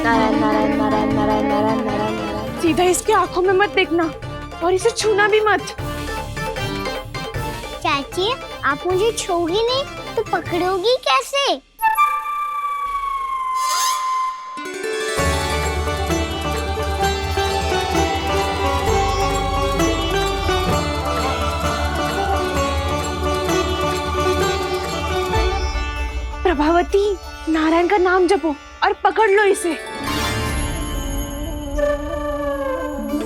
नारायण नारायण नारायण नारायण नारायण नारायण नारायण। सीधा इसके आंखों में मत देखना और इसे छूना भी मत। चाची, आप मुझे छोगी नहीं तो पकड़ोगी कैसे? प्रभावती, नारायण का नाम जपो और पकड़ लो इसे।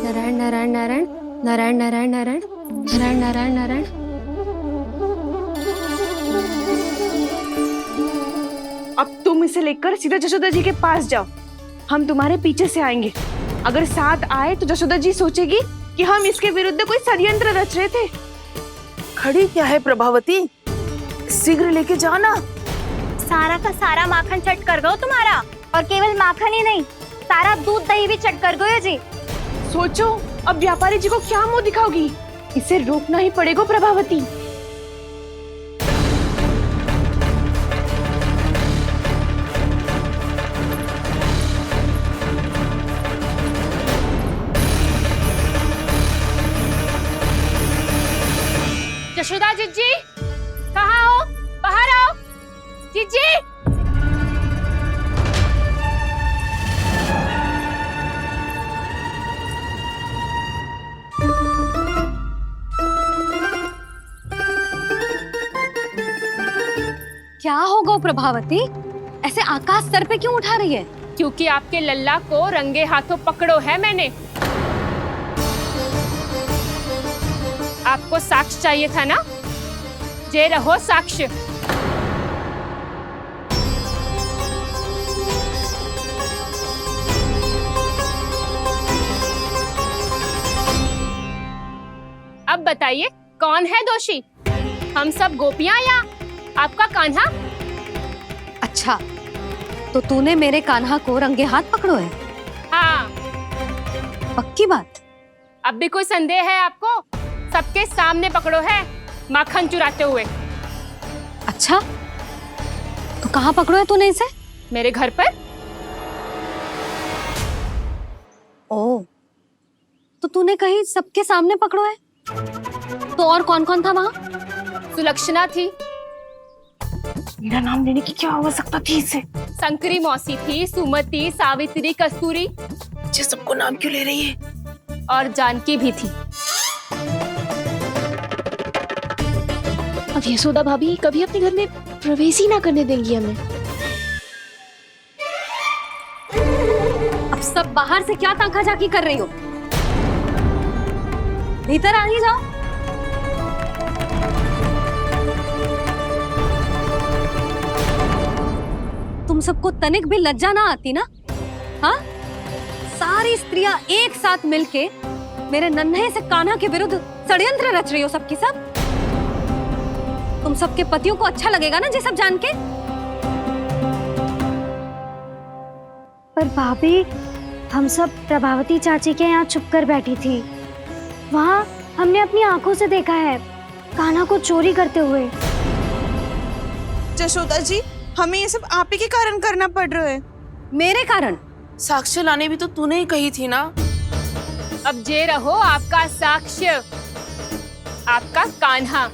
नारायण नारायण नारायण नारायण नारायण नारायण नारायण नारायण नारायण। अब तुम इसे लेकर सीधा जशोदा जी के पास जाओ, हम तुम्हारे पीछे से आएंगे। अगर साथ आए तो जशोदा जी सोचेगी कि हम इसके विरुद्ध कोई षड्यंत्र रच रहे थे। खड़ी क्या है प्रभावती, शीघ्र लेके जाना। सारा का सारा माखन चट कर दो तुम्हारा, और केवल माखन ही नहीं, सारा दूध दही भी चट कर दो ये जी। सोचो अब व्यापारी जी को क्या मुंह दिखाओगी, इसे रोकना ही पड़ेगा प्रभावती। जशोदा जीजी, कहाँ हो? बाहर आओ जीजी। क्या होगा प्रभावती, ऐसे आकाश सर पे क्यों उठा रही है? क्योंकि आपके लल्ला को रंगे हाथों पकड़ो है मैंने। आपको साक्ष्य चाहिए था ना, जे रहो साक्ष्य। अब बताइए कौन है दोषी, हम सब गोपियां या आपका कान्हा? अच्छा, तो तूने मेरे कान्हा को रंगे हाथ पकड़ो है? हाँ। पक्की बात? अब भी कोई संदेह है आपको? सबके सामने पकड़ो है, माखन चुराते हुए। अच्छा, तो कहाँ पकड़ो है तूने इसे? मेरे घर पर। ओ, तो तूने कहीं सबके सामने पकड़ो है? तो और कौन कौन था वहाँ? सुलक्षणा थी। मेरा नाम लेने की क्या आवश्यकता थी इसे? संकरी मौसी थी, सुमति, सावित्री, कस्तूरी। ये सबको नाम क्यों ले रही है? और जानकी भी थी। अब यशोदा भाभी कभी अपने घर में प्रवेश ही ना करने देंगी हमें। अब सब बाहर से क्या ताका-झाकी कर रही हो? भीतर आ ही जाओ। तुम सबको तनिक भी लज्जा ना आती ना? हाँ? सारी स्त्रियां एक साथ मिलके मेरे नन्हे से कान्हा के विरुद्ध षड्यंत्र रच रही हो सबकी सब। तुम सबके पतियों को अच्छा लगेगा ना ये सब जान के? पर भाभी, हम सब प्रभावती चाची के यहाँ छुप कर बैठी थी। वहाँ हमने अपनी आंखों से देखा है कान्हा को चोरी करते हुए। जशोदा जी, हमें ये सब आप ही के कारण करना पड़ रहा है। मेरे कारण? साक्ष्य लाने भी तो तूने ही कही थी ना। अब जे रहो आपका साक्ष्य, आपका कान्हा।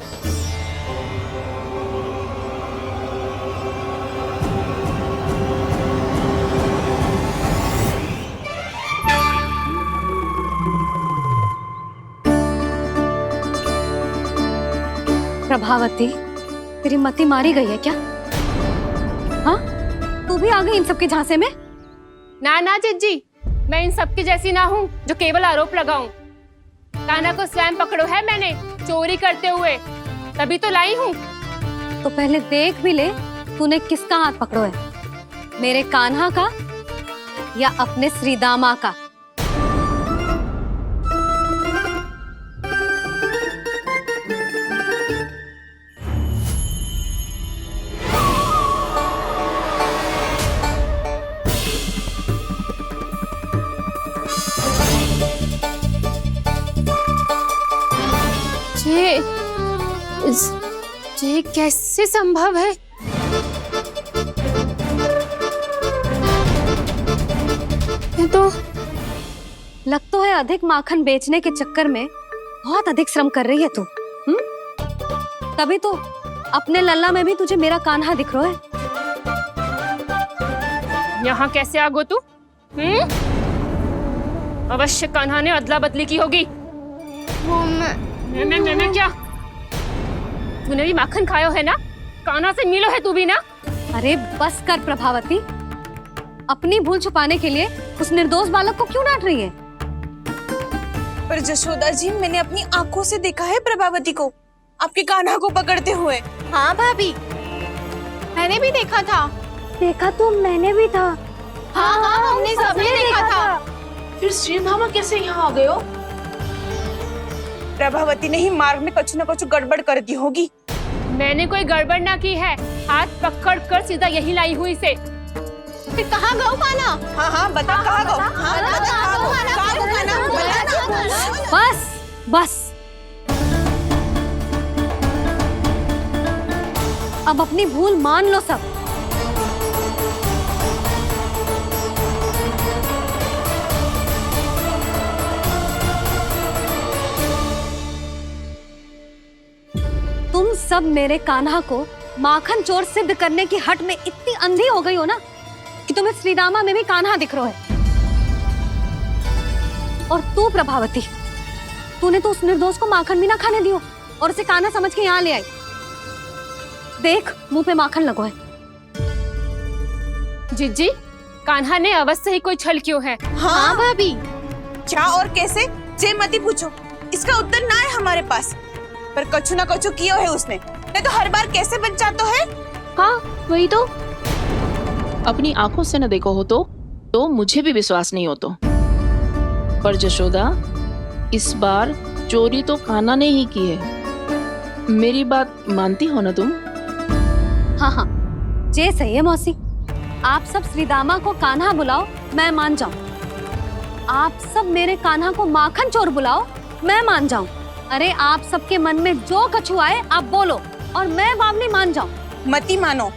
प्रभावती, तेरी मति मारी गई है क्या? हाँ? तू भी आ गई इन सबके झांसे में? ना ना जीजी, मैं इन सबकी जैसी ना हूँ जो केवल आरोप लगाऊं। कान्हा को स्वयं पकड़ो है मैंने, चोरी करते हुए, तभी तो लाई हूँ। तो पहले देख भी ले तूने किसका हाथ पकड़ो है, मेरे कान्हा का या अपने श्रीदामा का? ये कैसे संभव है? तो लग तो है अधिक माखन बेचने के चक्कर में बहुत अधिक श्रम कर रही है तू। तभी तो अपने लल्ला में भी तुझे मेरा कान्हा दिख रहा है। यहाँ कैसे आ गो तू? अवश्य कान्हा ने अदला बदली की होगी। मैं क्या? तूने भी माखन खायो है ना? कान्हा से मिलो है तू भी ना? अरे बस कर प्रभावती, अपनी भूल छुपाने के लिए उस निर्दोष बालक को क्यों डांट रही है? पर जशोदा जी, मैंने अपनी आंखों से देखा है प्रभावती को आपके कान्हा को पकड़ते हुए। हाँ भाभी, मैंने भी देखा था। देखा तो मैंने भी था। हाँ हाँ, हमने सबने देखा था। फिर श्रीधामा कैसे यहाँ आ गए हो? प्रभावती ने ही मार्ग में कुछ न कुछ गड़बड़ कर दी होगी। मैंने कोई गड़बड़ ना की है, हाथ पकड़ कर सीधा यही लाई हुई से। फिर कहाँ गौ कान्हा? हाँ हाँ, बता कहाँ गो? हाँ बता कहाँ गो? कहाँ गो कान्हा? बता ना। बस बस, अब अपनी भूल मान लो सब। तुम सब मेरे कान्हा को माखन चोर सिद्ध करने की हट में इतनी अंधी हो गई हो ना कि तुम्हें श्रीदामा में भी कान्हा दिख रहा है। और तू प्रभावती, तूने तो उस निर्दोष को माखन भी ना खाने दियो और उसे कान्हा समझ के यहाँ ले आई। देख, मुंह पे माखन लगो है। जिज्जी, कान्हा ने अवश्य ही कोई छल क्यों है। हाँ भाभी। क्या और कैसे? जे मती पूछो, इसका उत्तर ना है हमारे पास। पर कछु ना कछु किया है उसने, नहीं तो हर बार कैसे बच जाता है। हाँ वही तो। अपनी आंखों से न देखो हो तो मुझे भी विश्वास नहीं हो तो। पर जशोदा, इस बार चोरी तो कान्हा ने ही की है। मेरी बात मानती हो ना तुम? हाँ हाँ, जे सही है मौसी। आप सब श्रीदामा को कान्हा बुलाओ, मैं मान जाऊं। आप सब मेरे कान्हा को माखन चोर बुलाओ, मैं मान जाऊं। अरे आप सबके मन में जो कछु आए आप बोलो और मैं बावली मान जाऊं। मती मानो,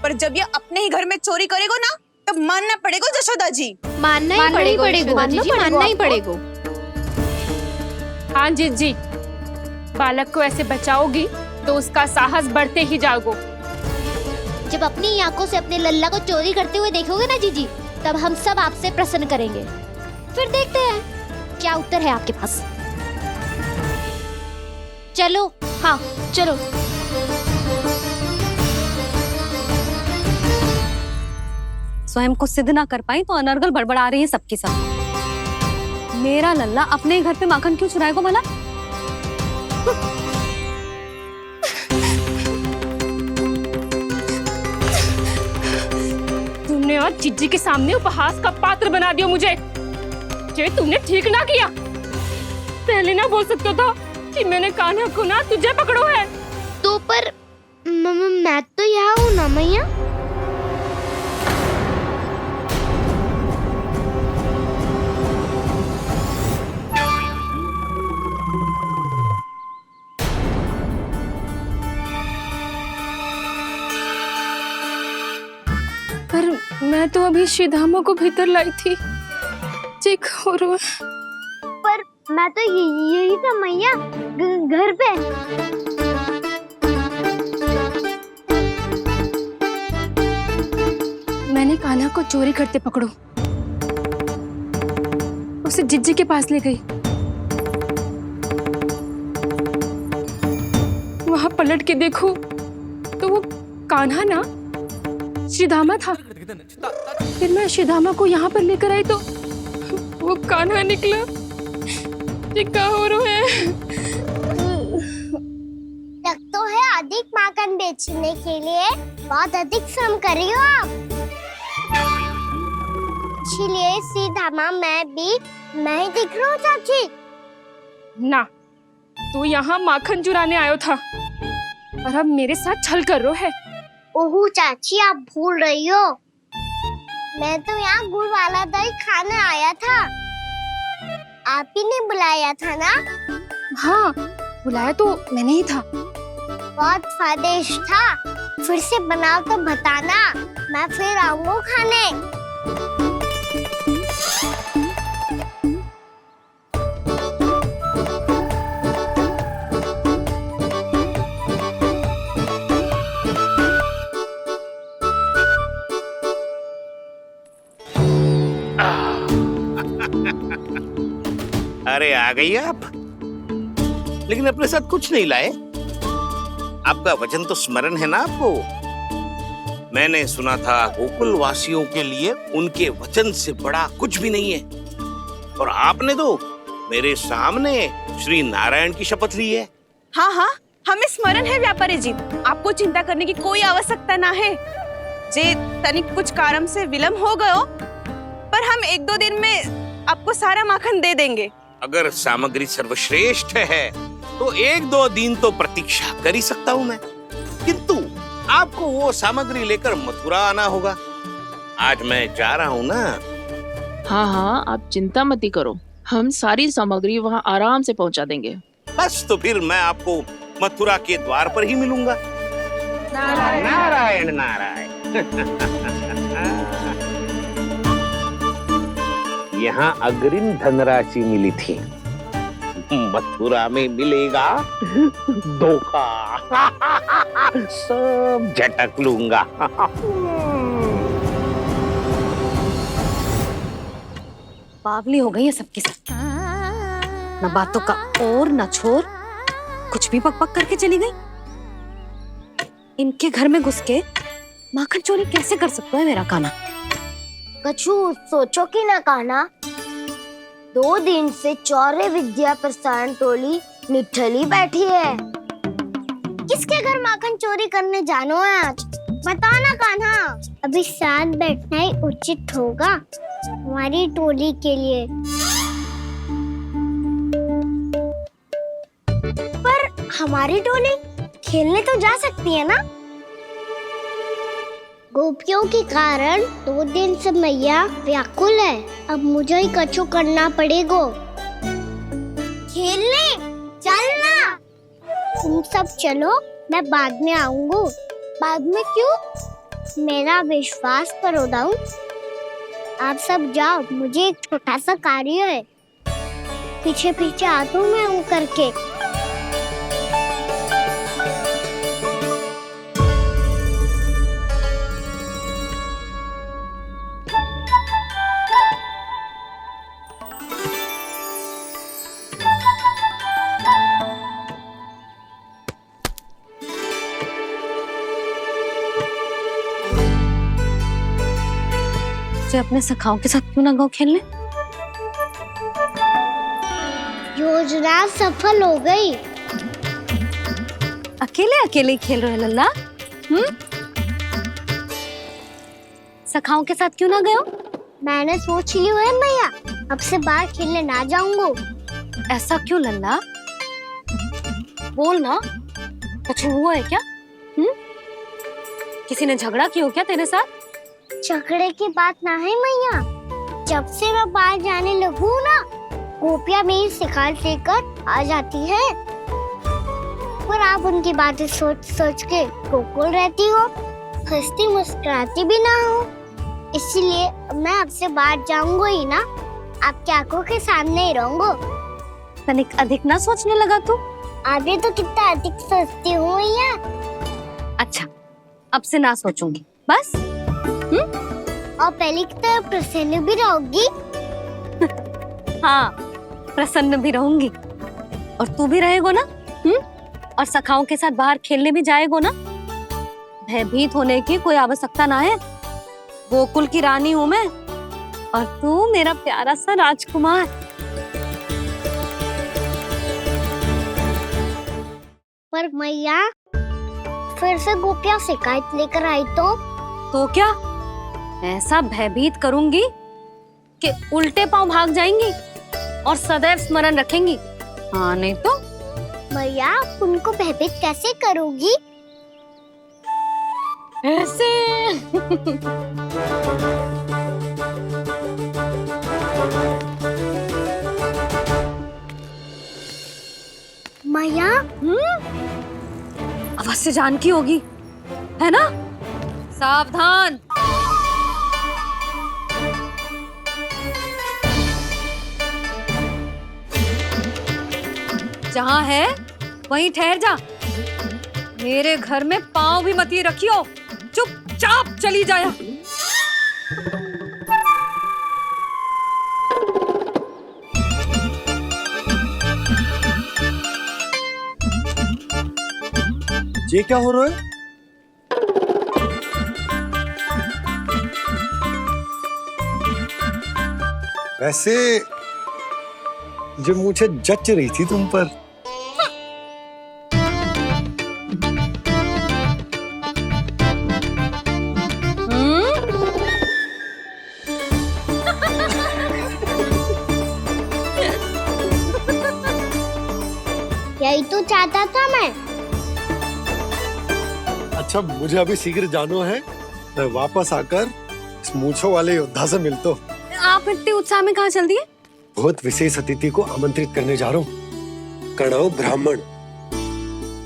पर जब ये अपने ही घर में चोरी करेगो ना, तब मानना पड़ेगा जशोदा जी। मानना ही पड़ेगा जी, मानना ही पड़ेगा। हाँ जिज्जी, बालक को ऐसे बचाओगी तो उसका साहस बढ़ते ही जाओगे। जब अपनी आंखों से अपने लल्ला को चोरी करते हुए देखोगे ना जीजी, तब हम सब आपसे प्रसन्न करेंगे। फिर देखते हैं क्या उत्तर है आपके पास। चलो। हाँ चलो। स्वयं को सिद्ध ना कर पाई तो अनर्गल बड़बड़ा रही है सबकी सब। मेरा लल्ला अपने ही घर पे माखन क्यों चुराएगा भला? तुमने आज जिज्जी के सामने उपहास का पात्र बना दिया मुझे। ये तुमने ठीक ना किया। पहले ना बोल सकते था कि मैंने कान्हा को ना तुझे पकड़ो है। तो पर मैं तो यहाँ हूँ ना मैया। पर मैं तो अभी श्रीधामा को भीतर लाई थी। चेक हो रहा है। पर मैं तो यही था मैया, घर पे। मैंने कान्हा को चोरी करते पकड़ो, उसे जिज्जी के पास ले गई। वहां पलट के देखो तो वो कान्हा ना श्रीधामा था। फिर मैं श्रीधामा को यहाँ पर लेकर आई तो वो कान्हा निकला। ये क्या हो रहा है? लग तो है अधिक माखन बेचने के लिए बहुत अधिक श्रम कर रही हो आप। इसलिए श्रीधामा मैं ही दिख रहा हूँ चाची। ना, तू यहाँ माखन चुराने आयो था और अब मेरे साथ छल कर रहा है। ओह चाची, आप भूल रही हो, मैं तो यहाँ गुड़ वाला दही खाने आया था। आप ही ने बुलाया था ना? हाँ, बुलाया तो मैंने ही था। बहुत स्वादिष्ट था। फिर से बनाओ तो बताना, मैं फिर आऊंगा खाने। अरे आ गई आप, लेकिन अपने साथ कुछ नहीं लाए। आपका वचन तो स्मरण है ना आपको? मैंने सुना था गोकुल वासियों के लिए उनके वचन से बड़ा कुछ भी नहीं है, और आपने तो मेरे सामने श्री नारायण की शपथ ली है। हाँ हाँ, हमें स्मरण है व्यापारी जी, आपको चिंता करने की कोई आवश्यकता ना है। जे तनिक कुछ कारण से विलंब हो गयो, पर हम 1-2 दिन में आपको सारा माखन दे देंगे। अगर सामग्री सर्वश्रेष्ठ है तो 1-2 दिन तो प्रतीक्षा कर ही सकता हूँ मैं, किंतु आपको वो सामग्री लेकर मथुरा आना होगा। आज मैं जा रहा हूँ ना। हाँ हाँ, आप चिंता मत करो, हम सारी सामग्री वहाँ आराम से पहुँचा देंगे। बस तो फिर मैं आपको मथुरा के द्वार पर ही मिलूंगा। नारायण नारायण। यहाँ अग्रिम धनराशि मिली थी, मथुरा में मिलेगा धोखा। सब झटक लूंगा। बावली हो गई है सबकी सब, न बातों का और न छोर, कुछ भी पक पक करके चली गई। इनके घर में घुस के माखन चोरी कैसे कर सकता है मेरा कान्हा? कछु सोचो कि ना कान्हा, 2 दिन से चौर्य विद्या प्रसारण टोली निठली बैठी है। किसके घर माखन चोरी करने जानो है आज? बता ना कान्हा। अभी साथ बैठना ही उचित होगा हमारी टोली के लिए। पर हमारी टोली खेलने तो जा सकती है ना? गोपियों के कारण 2 दिन से मैया व्याकुल है, अब मुझे ही कछु करना पड़ेगा। खेलने चलना। तुम सब चलो, मैं बाद में आऊंगा। बाद में क्यों? मेरा विश्वास करो दाऊ। आप सब जाओ, मुझे एक छोटा सा कार्य है। पीछे पीछे आता हूँ मैं हूँ करके। अपने सखाओं के साथ क्यों ना गाँव खेलने? योजना सफल हो गई। अकेले अकेले खेल रहे लल्ला? सखाओं के साथ क्यों ना गए? मैंने सोच लिया है मैया, अब से बाहर खेलने ना जाऊंगा। ऐसा क्यों लल्ला? बोल ना, कुछ हुआ है क्या? किसी ने झगड़ा किया हो क्या तेरे साथ? झगड़े की बात ना है मैया, जब से मैं बाहर जाने लगू ना, गोपियां मेरी शिकायत लेकर आ जाती है। पर आप उनकी बातें सोच सोच के गोकुल रहती हो, हंसती मुस्कुराती भी ना हो। इसलिए मैं आपसे बाहर जाऊंगा ही ना, आपकी आंखों के सामने ही रहूंगा। तनिक अधिक ना सोचने लगा तू? आगे तो कितना अधिक सोचती हूँ मैया। अच्छा, अब से ना सोचूंगी बस। और पहले की तरह प्रसन्न भी रहोगी? हाँ, प्रसन्न भी रहूंगी। और तू भी रहेगो ना? और सखाओं के साथ बाहर खेलने भी जाएगो ना? भयभीत होने की कोई आवश्यकता ना है। गोकुल की रानी हूँ मैं, और तू मेरा प्यारा सा राजकुमार। पर मैया, फिर से गोपियां शिकायत लेकर आई तो क्या? ऐसा भयभीत करूंगी कि उल्टे पांव भाग जाएंगी और सदैव स्मरण रखेंगी। हाँ नहीं तो? मैया, आप उनको भयभीत कैसे करोगी? ऐसे। मैया, अवश्य जानकी होगी, है ना? सावधान। जहाँ है वहीं ठहर जा। मेरे घर में पाँव भी मत रखियो, चुपचाप चली जाया। ये क्या हो रहा है? वैसे जो मुझे जच रही थी तुम पर। यही तो चाहता था मैं। अच्छा मुझे अभी शीघ्र जाना है, मैं वापस आकर इस मूंछों वाले योद्धा से मिलता हूँ। आप इतने उत्साह में कहाँ चल दिए? बहुत विशेष अतिथि को आमंत्रित करने जा रहा हूँ, कणव ब्राह्मण।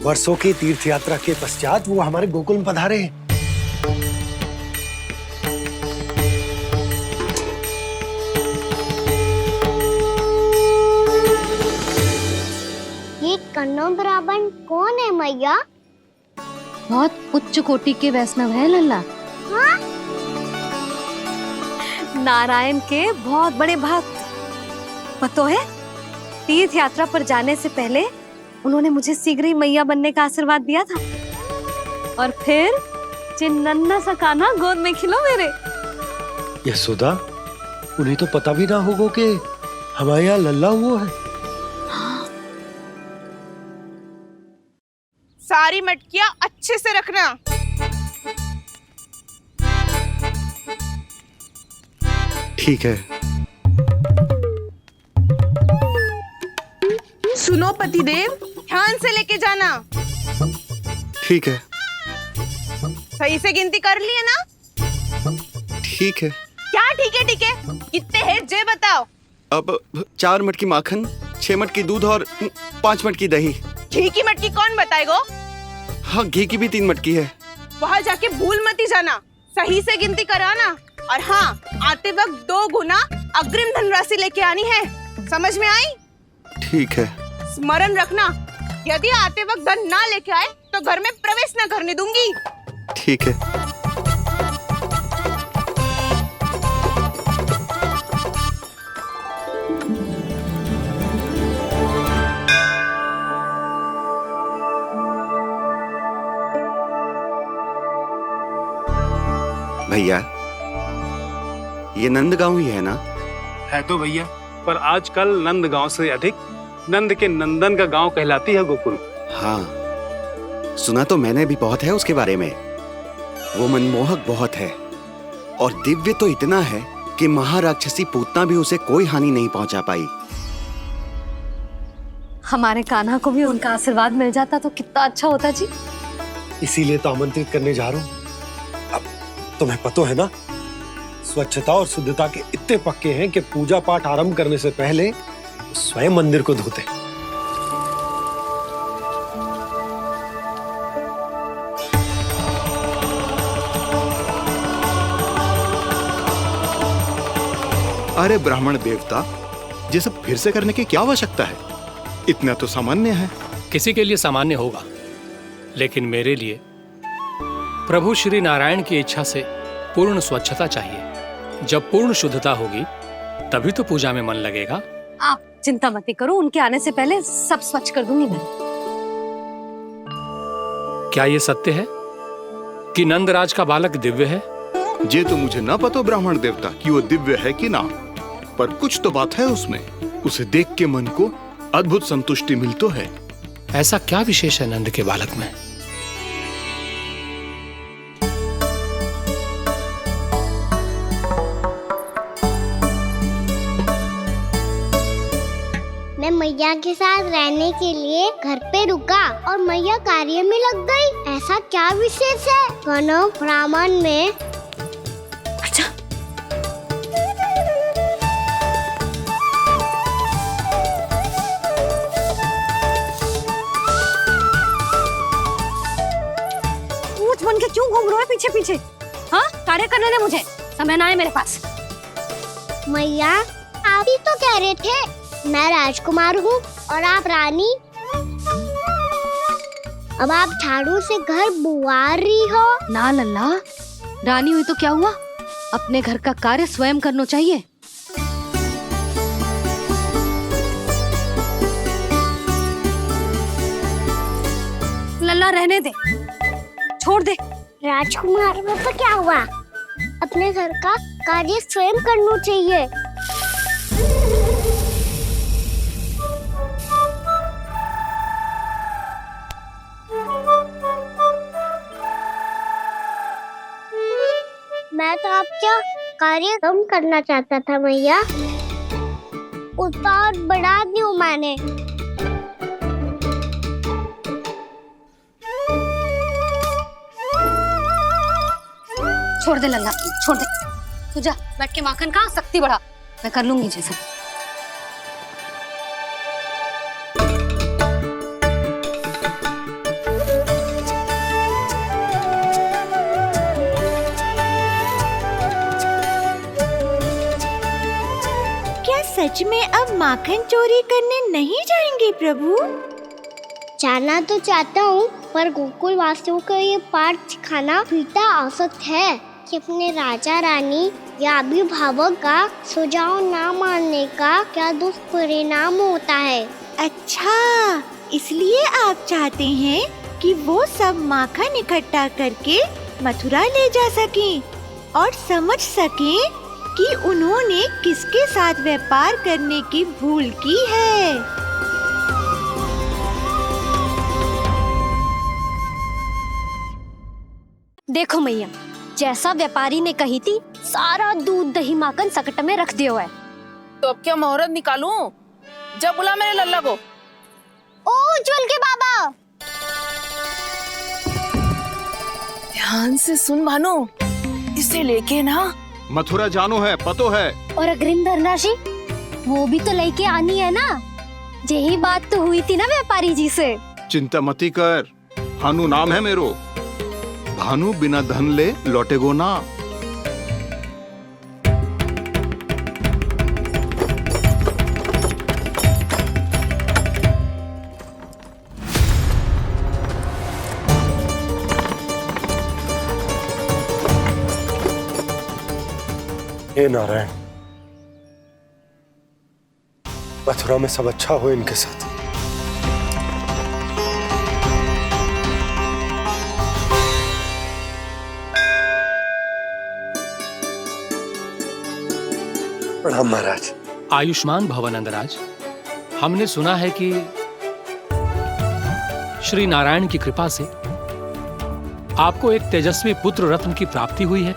वर्षों की तीर्थ यात्रा के पश्चात वो हमारे गोकुल में पधारे हैं। ये कन्नौ ब्राह्मण कौन है मैया? बहुत उच्च कोटि के वैष्णव है लल्ला। हाँ? नारायण के बहुत बड़े भक्त। पता है, तीर्थ यात्रा पर जाने से पहले उन्होंने मुझे शीघ्र ही मैया बनने का आशीर्वाद दिया था, और फिर चिन्नन्ना सा कान्हा गोद में खिलो मेरे। यशोदा, उन्हें तो पता भी ना होगा कि हमारे यहाँ लल्ला हुआ है। सारी मटकियां अच्छे से रखना। ठीक है। सुनो पतिदेव, ध्यान से लेके जाना। ठीक है। सही से गिनती कर लिए ना? ठीक है। क्या ठीक है ठीक है? कितने हैं जे बताओ। अब 4 मटकी माखन, 6 मटकी दूध और 5 मटकी दही। घी की मटकी कौन बताएगा? हाँ, घी की भी 3 मटकी है। वहाँ जाके भूल मत ही जाना, सही से गिनती कराना। और हाँ, आते वक्त 2 गुना अग्रिम धनराशि लेके आनी है। समझ में आई? ठीक है। स्मरण रखना, यदि आते वक्त धन ना लेके आए तो घर में प्रवेश न करने दूंगी। ठीक है। भैया, ये नंदगांव ही है ना? है तो भैया, पर आजकल नंदगांव से अधिक नंद के नंदन का गांव कहलाती है गोकुल। हाँ, सुना तो मैंने भी बहुत है उसके बारे में। वो मनमोहक बहुत है और दिव्य तो इतना है कि महाराक्षसी पूतना भी उसे कोई हानि नहीं पहुंचा पाई। हमारे कान्हा को भी उनका आशीर्वाद मिल जाता तो कितना अच्छा होता जी। इसीलिए तो आमंत्रित करने जा रहा हूँ। अब तुम्हें पता है ना, स्वच्छता और शुद्धता के इतने पक्के हैं कि पूजा पाठ आरंभ करने से पहले स्वयं मंदिर को धोते। अरे ब्राह्मण देवता, ये सब फिर से करने की क्या आवश्यकता है? इतना तो सामान्य है। किसी के लिए सामान्य होगा, लेकिन मेरे लिए प्रभु श्री नारायण की इच्छा से पूर्ण स्वच्छता चाहिए। जब पूर्ण शुद्धता होगी तभी तो पूजा में मन लगेगा। आप चिंता मत करो, उनके आने से पहले सब स्वच्छ कर दूंगी मैं। क्या ये सत्य है कि नंदराज का बालक दिव्य है? ये तो मुझे ना पता ब्राह्मण देवता कि वो दिव्य है कि ना, पर कुछ तो बात है उसमें। उसे देख के मन को अद्भुत संतुष्टि मिल तो है। ऐसा क्या विशेष है नंद के बालक में? मैं मैया के साथ रहने के लिए घर पे रुका और मैया कार्य में लग गई। ऐसा क्या विशेष है कन्नौ ब्राह्मण में? अच्छा, ऊंच बन के क्यों घूम रहे हो पीछे पीछे? हाँ, कार्य करने दे मुझे, समय ना है मेरे पास। मैया, आप ही तो कह रहे थे मैं राजकुमार हूँ और आप रानी। अब आप झाड़ू से घर बुआर रही हो। ना लल्ला, रानी हुई तो क्या हुआ, अपने घर का कार्य स्वयं करना चाहिए। लल्ला रहने दे, छोड़ दे। राजकुमार पापा क्या हुआ? अपने घर का कार्य स्वयं करना चाहिए। मैं तो आपका कार्य कम करना चाहता था भैया, उतना और बढ़ा दूं मैंने। छोड़ दे लल्ला, छोड़ दे। तू जा बैठ के माखन खा, शक्ति बढ़ा, मैं कर लूंगी जैसे। क्या सच में अब माखन चोरी करने नहीं जाएंगे प्रभु? जाना तो चाहता हूँ, पर गोकुल वासियों को ये पाठ सिखाना पिता आवश्यक है कि अपने राजा रानी या अभिभावक का सुझाव ना मानने का क्या दुष्परिणाम होता है। अच्छा, इसलिए आप चाहते हैं कि वो सब माखन इकट्ठा करके मथुरा ले जा सकें और समझ सकें कि उन्होंने किसके साथ व्यापार करने की भूल की है। देखो मैया, जैसा व्यापारी ने कही थी, सारा दूध दही माखन सकट में रख दिया है। तो अब क्या मुहूर्त निकालूं? जब बुला मेरे लल्ला को। ओ उज्जवल के बाबा, ध्यान से सुन भानु, इसे लेके ना मथुरा जानो है, पतो है। और अग्रिम धनराशि वो भी तो लेके आनी है ना। यही बात तो हुई थी ना व्यापारी जी से। चिंता मती कर, भानु नाम है मेरो। भानु बिना धन ले लौटेगो ना। हे नारायण, मथुरा में सब अच्छा हो इनके साथ। प्रणाम महाराज। आयुष्मान भव नंदराज। हमने सुना है कि श्री नारायण की कृपा से आपको एक तेजस्वी पुत्र रत्न की प्राप्ति हुई है।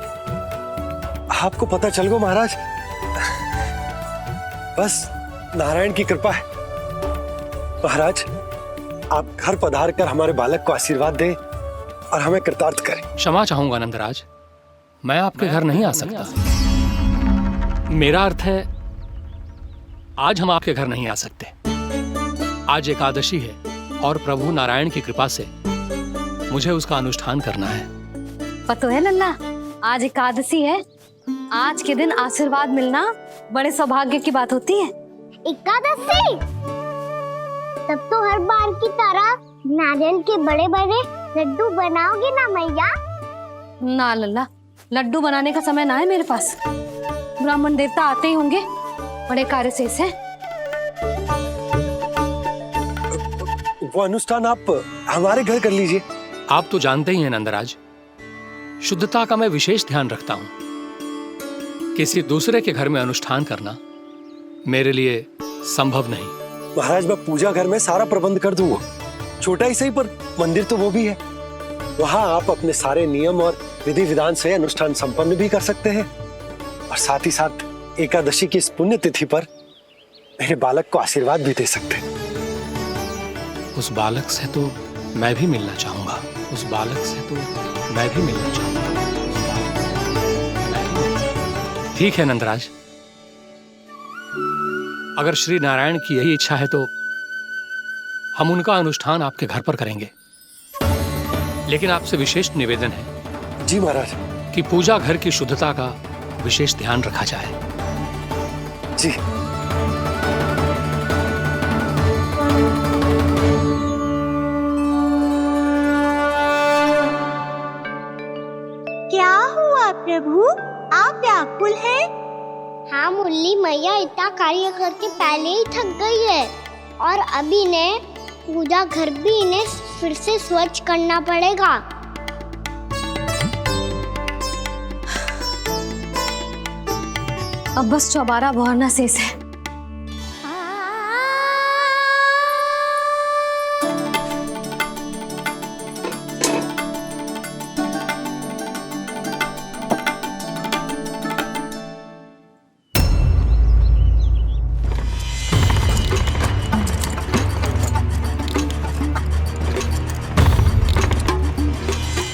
आपको पता चल गो महाराज, बस नारायण की कृपा है। महाराज, आप घर पधार कर हमारे बालक को आशीर्वाद दें और हमें कृतार्थ करें। क्षमा चाहूंगा नंदराज, मैं आपके घर नहीं आ सकता। मेरा अर्थ है, आज हम आपके घर नहीं आ सकते। आज एकादशी है और प्रभु नारायण की कृपा से मुझे उसका अनुष्ठान करना है। पतो है लल्ला, आज एकादशी है। आज के दिन आशीर्वाद मिलना बड़े सौभाग्य की बात होती है। एकादशी? तब तो हर बार की तरह नारियल के बड़े बड़े लड्डू बनाओगे ना मैया? ना लल्ला, लड्डू बनाने का समय ना है मेरे पास। ब्राह्मण देवता आते ही होंगे, बड़े कार्य शेष है। वो अनुष्ठान आप हमारे घर कर लीजिए। आप तो जानते ही हैं नंदराज, शुद्धता का मैं विशेष ध्यान रखता हूं। किसी दूसरे के घर में अनुष्ठान करना मेरे लिए संभव नहीं। महाराज, मैं पूजा घर में सारा प्रबंध कर दूंगा। छोटा ही सही, पर मंदिर तो वो भी है। वहां आप अपने सारे नियम और विधि विधान से अनुष्ठान संपन्न भी कर सकते हैं और साथ ही साथ एकादशी की इस पुण्य तिथि पर मेरे बालक को आशीर्वाद भी दे सकते हैं। उस बालक से तो मैं भी मिलना चाहूंगा। उस बालक से तो मैं भी मिलना चाहूंगा। ठीक है नंदराज, अगर श्री नारायण की यही इच्छा है तो हम उनका अनुष्ठान आपके घर पर करेंगे। लेकिन आपसे विशेष निवेदन है। जी महाराज। कि पूजा घर की शुद्धता का विशेष ध्यान रखा जाए। जी। क्या हुआ प्रभु, आप व्याकुल हैं? हाँ मुरली मैया, इतना कार्य करके पहले ही थक गई है और अभी ने पूजा घर भी इन्हें फिर से स्वच्छ करना पड़ेगा। अब बस चौबारा बहरना शेष है।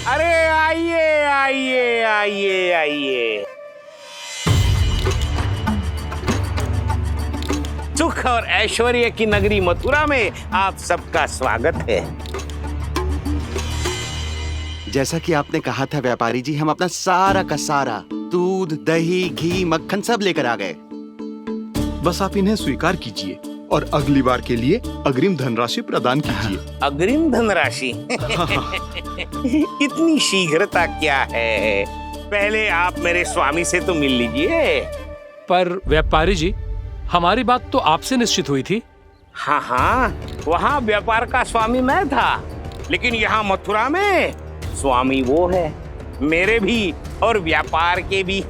अरे आइए आइए आइए आइए, सुख और ऐश्वर्य की नगरी मथुरा में आप सबका स्वागत है। जैसा कि आपने कहा था व्यापारी जी, हम अपना सारा का सारा दूध, दही, घी, मक्खन सब लेकर आ गए। बस आप इन्हें स्वीकार कीजिए और अगली बार के लिए अग्रिम धनराशि प्रदान कीजिए। अग्रिम धनराशि? इतनी शीघ्रता क्या है? पहले आप मेरे स्वामी से तो मिल लीजिए। पर व्यापारी जी, हमारी बात तो आपसे निश्चित हुई थी। हाँ हाँ, वहाँ व्यापार का स्वामी मैं था, लेकिन यहाँ मथुरा में स्वामी वो है, मेरे भी और व्यापार के भी।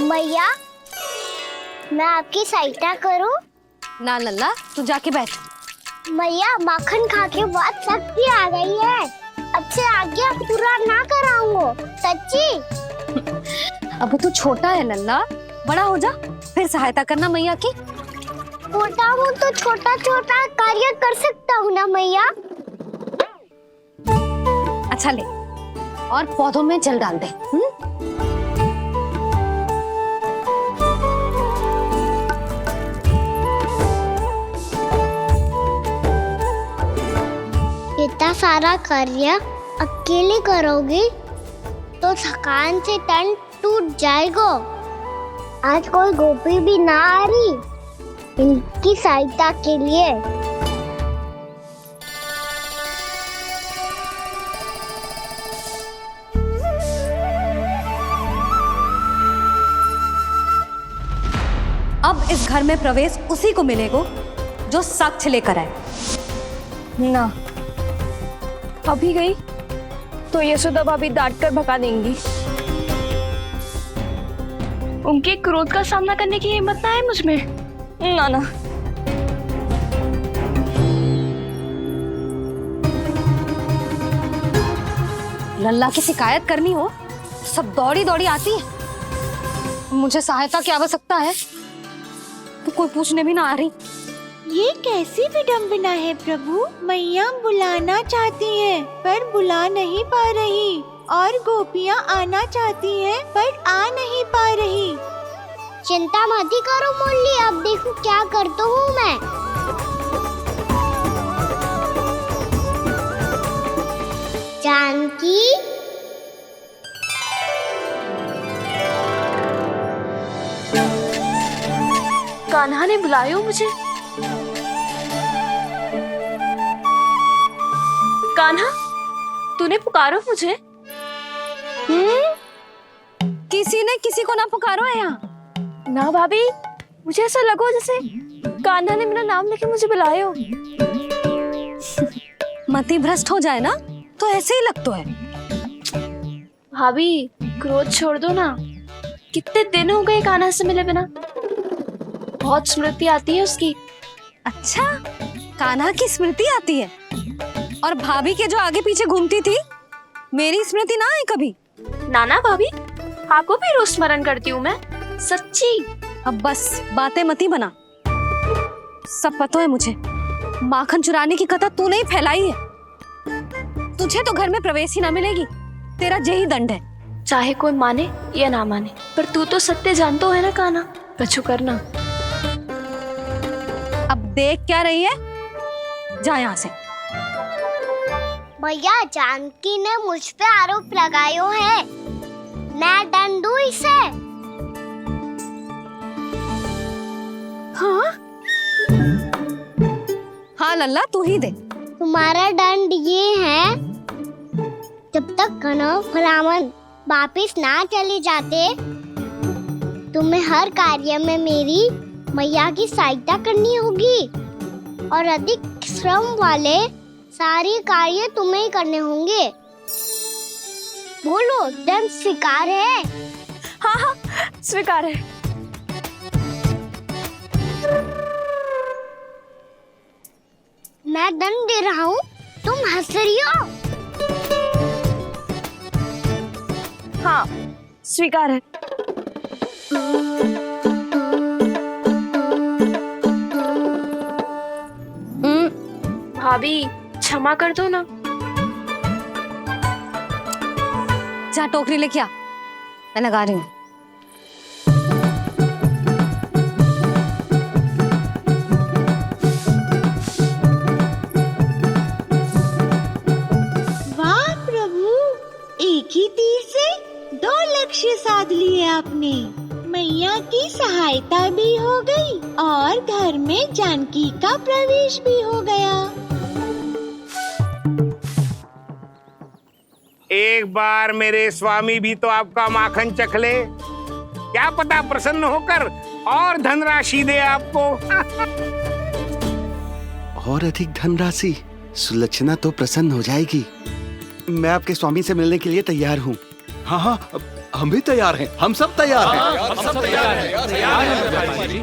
मैया, मैं आपकी सहायता करूं? ना लल्ला, तू जाके बैठ। मैया, माखन खा के बहुत शक्ति आ गई है। अब से आगे पूरा ना कराऊंगा, सच्ची। अब तू छोटा है लल्ला, बड़ा हो जा फिर सहायता करना मैया की। छोटा हूँ तो छोटा छोटा कार्य कर सकता हूँ ना मैया। अच्छा ले, और पौधों में जल डाल दे। इतना सारा कार्य अकेले करोगी तो थकान से तन टूट जाएगा। आज कोई गोपी भी ना आ रही इनकी सहायता के लिए। अब इस घर में प्रवेश उसी को मिलेगा जो साक्ष्य लेकर आए। ना, अभी गई तो यशोदा भाभी डांट कर भगा देंगी। उनके क्रोध का सामना करने की हिम्मत ना है मुझ में। ना ना। लल्ला की शिकायत करनी हो सब दौड़ी दौड़ी आती है। मुझे सहायता की आवश्यकता है तो कोई पूछने भी ना आ रही। ये कैसी विडंबना है प्रभु। मैया बुलाना चाहती हैं पर बुला नहीं पा रही, और गोपियाँ आना चाहती हैं पर आ नहीं पा रही। चिंता मत ही करो मुरली, अब देखो क्या करता हूँ मैं। जानकी, कान्हा ने बुलाया मुझे। कान्हा, तूने पुकारो मुझे? किसी ने किसी को ना पुकारो है यहाँ। ना भाभी, मुझे ऐसा लगो जैसे कान्हा ने मेरा नाम लेके मुझे बुलायो। मति भ्रष्ट हो जाए ना तो ऐसे ही लगता है। भाभी, क्रोध छोड़ दो ना। कितने दिन हो गए कान्हा से मिले बिना। बहुत स्मृति आती है उसकी। अच्छा, कान्हा की स्मृति आती है? और भाभी के जो आगे पीछे घूमती थी, मेरी स्मृति ना आई कभी? नाना भाभी, आपको भी रोज स्मरण करती हूँ मैं, सच्ची। अब बस बातें मत ही बना। सब पता है मुझे। माखन चुराने की कथा तूने ही फैलाई है। तुझे तो घर में प्रवेश ही ना मिलेगी। तेरा यही दंड है। चाहे कोई माने या ना माने, पर तू तो सत्य जानता है ना कान्हा। कछु करना। अब देख क्या रही है, जा यहाँ से। भैया, जानकी ने मुझ पे आरोप लगायो है। मैं दंड दूं इसे? हाँ हाँ लल्ला, तू ही दे। तुम्हारा दंड ये है, जब तक कनव फलावन वापिस ना चले जाते, तुम्हें हर कार्य में मेरी मैया की सहायता करनी होगी। और अधिक श्रम वाले सारे कार्य तुम्हें ही करने होंगे। बोलो, दंड स्वीकार है? हाँ हाँ, स्वीकार है। मैं दंड दे रहा हूँ, तुम हंस रही हो? हाँ, स्वीकार है। भाभी क्षमा कर दो ना। जा टोकरी लेके आ, मैं लगा रही हूँ। वाह प्रभु, एक ही तीर से 2 लक्ष्य साध लिए आपने। मैया की सहायता भी हो गई और घर में जानकी का प्रवेश भी हो गया। एक बार मेरे स्वामी भी तो आपका माखन चख ले, क्या पता प्रसन्न होकर और धनराशि दे आपको। और अधिक धनराशि? सुलक्षणा तो प्रसन्न हो जाएगी। मैं आपके स्वामी से मिलने के लिए तैयार हूँ। हाँ हाँ, हम भी तैयार हैं, हम सब तैयार हैं। हम सब तैयार हैं।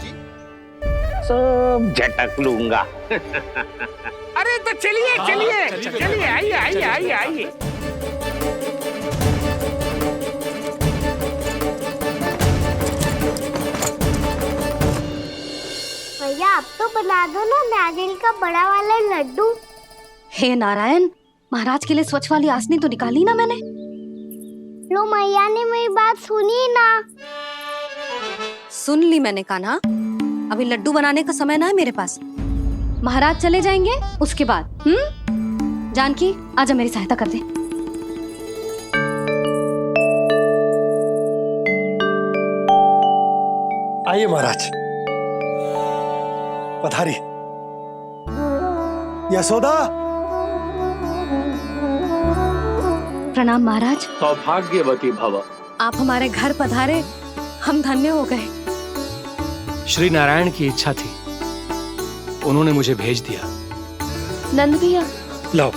सब झटक लूंगा। अरे तो चलिए चलिए चलिए, आइए आइए आइए आइए। भैया, आप तो बना दो ना नारियल का बड़ा वाला लड्डू। हे नारायण, महाराज के लिए स्वच्छ वाली आसनी तो निकाली ना मैंने। लो, मैया ने मेरी बात सुनी ना। सुन ली मैंने कान्हा, अभी लड्डू बनाने का समय ना है मेरे पास। महाराज चले जाएंगे उसके बाद। जानकी, आजा मेरी सहायता कर दे। आइए महाराज, पधारी। यशोदा। प्रणाम महाराज। सौभाग्यवती भव। आप हमारे घर पधारे, हम धन्य हो गए। श्री नारायण की इच्छा थी, उन्होंने मुझे भेज दिया। नंद भैया, लाओ।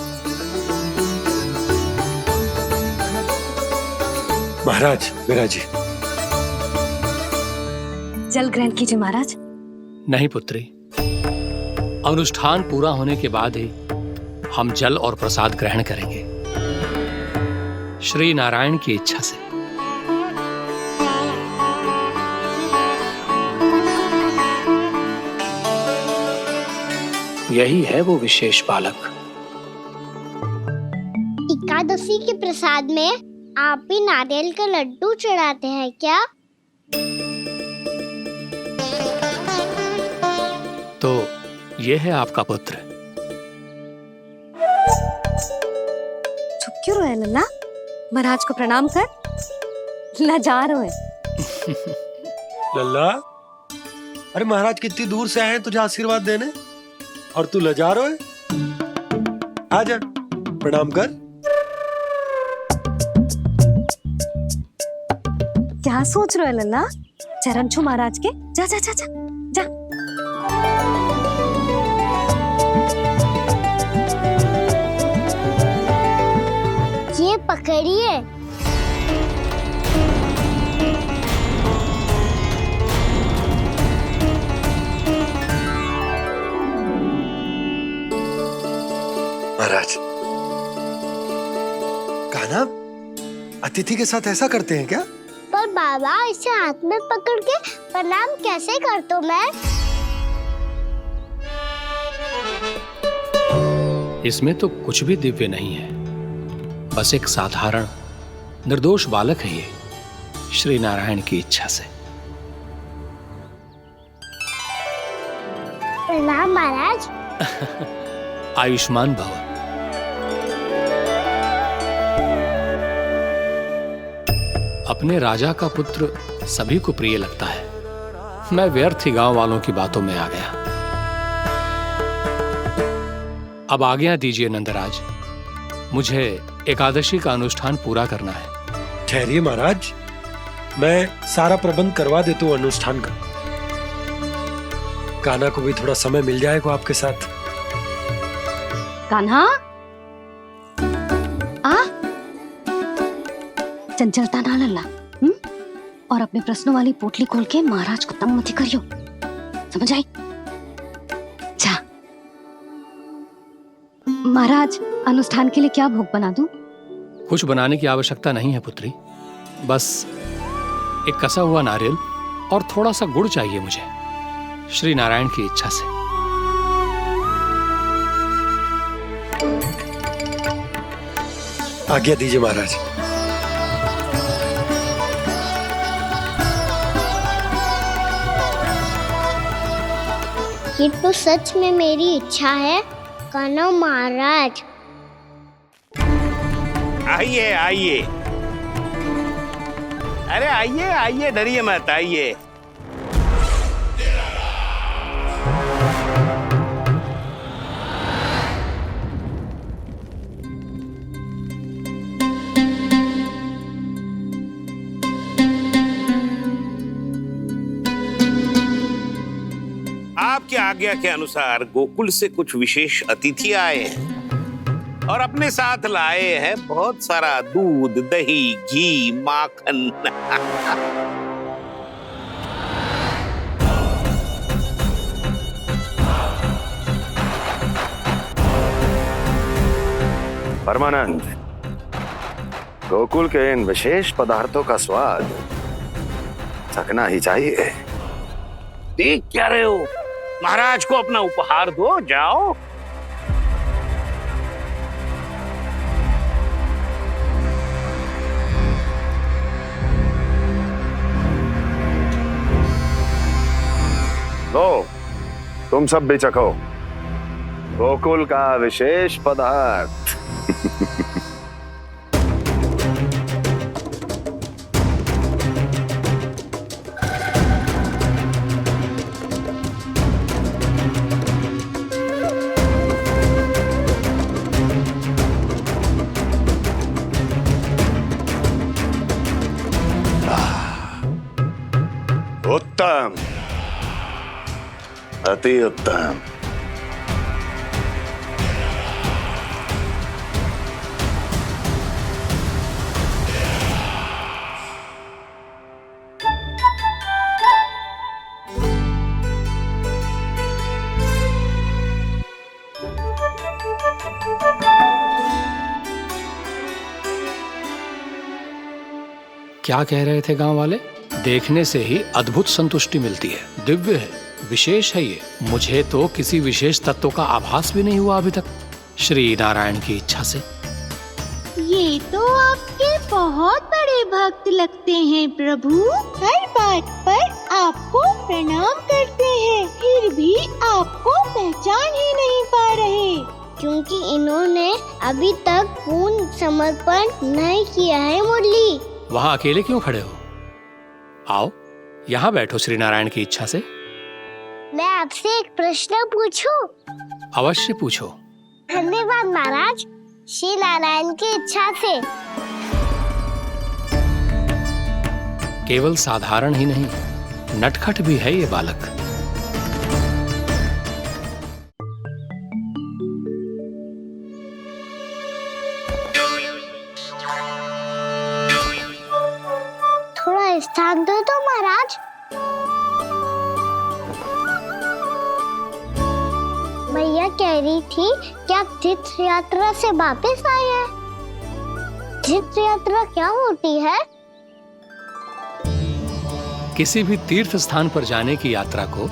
महाराज, मेरा जी। जल ग्रहण कीजिए महाराज। नहीं पुत्री, अनुष्ठान पूरा होने के बाद ही हम जल और प्रसाद ग्रहण करेंगे, श्री नारायण की इच्छा से। यही है वो विशेष बालक। एकादशी के प्रसाद में आप भी नारियल का लड्डू चढ़ाते हैं क्या? तो ये है आपका पुत्र। चुप क्यों रहे लल्ला? महाराज को प्रणाम कर। लजा रहे। लल्ला, अरे महाराज कितनी दूर से आए हैं तुझे आशीर्वाद देने, और तू लजा रहा है? आजा, प्रणाम कर। क्या सोच रहे हो लल्ला? चरण छू महाराज के। जा जा जा जा जा। ये पकड़िए। महाराज, कान्हा अतिथि के साथ ऐसा करते हैं क्या? पर बाबा, इसे हाथ में पकड़ के प्रणाम कैसे करता हूँ मैं? इसमें तो कुछ भी दिव्य नहीं है, बस एक साधारण निर्दोष बालक है ये, श्री नारायण की इच्छा से। प्रणाम महाराज। आयुष्मान भव। अपने राजा का पुत्र सभी को प्रिय लगता है। मैं व्यर्थ ही गांव वालों की बातों में आ गया। अब आज्ञा दीजिए नंदराज, मुझे एकादशी का अनुष्ठान पूरा करना है। ठहरिए महाराज, मैं सारा प्रबंध करवा देता हूँ अनुष्ठान का। कान्हा को भी थोड़ा समय मिल जाएगा आपके साथ। कान्हा आ चंचलता ना लल्ला, और अपने प्रश्नों वाली पोटली खोल के महाराज को तंग मत करियो, समझ आई? जा महाराज, अनुष्ठान के लिए क्या भोग बना दूं? कुछ बनाने की आवश्यकता नहीं है पुत्री, बस एक कसा हुआ नारियल और थोड़ा सा गुड़ चाहिए मुझे, श्री नारायण की इच्छा से। आज्ञा दीजिए महाराज। ये तो सच में मेरी इच्छा है कान्हा महाराज। आइए आइए, अरे आइए आइए, डरिए मत, आइए। आपकी आज्ञा के अनुसार गोकुल से कुछ विशेष अतिथि आए हैं और अपने साथ लाए हैं बहुत सारा दूध, दही, घी, माखन। परमानंद, गोकुल के इन विशेष पदार्थों का स्वाद चखना ही चाहिए। देख क्या रहे हो, महाराज को अपना उपहार दो, जाओ। लो, तुम सब भी चखो गोकुल का विशेष पदार्थ। उत्तम, अति उत्तम। क्या कह रहे थे गांव वाले? देखने से ही अद्भुत संतुष्टि मिलती है, दिव्य है, विशेष है ये। मुझे तो किसी विशेष तत्व का आभास भी नहीं हुआ अभी तक, श्री नारायण की इच्छा से। ये तो आपके बहुत बड़े भक्त लगते हैं प्रभु। हर बात पर आपको प्रणाम करते हैं, फिर भी आपको पहचान ही नहीं पा रहे। क्योंकि इन्होंने अभी तक पूर्ण समर्पण नहीं किया है मुरली। वहाँ अकेले क्यों खड़े हो? आओ यहाँ बैठो श्री नारायण की इच्छा से। मैं आपसे एक प्रश्न पूछूं? अवश्य पूछो। धन्यवाद महाराज, श्री नारायण की इच्छा से। केवल साधारण ही नहीं, नटखट भी है ये बालक। थोड़ा स्थान दो तो महाराज। भैया कह रही थी कि आप तीर्थ यात्रा से वापस आए हैं। तीर्थ यात्रा क्या होती है? किसी भी तीर्थ स्थान पर जाने की यात्रा को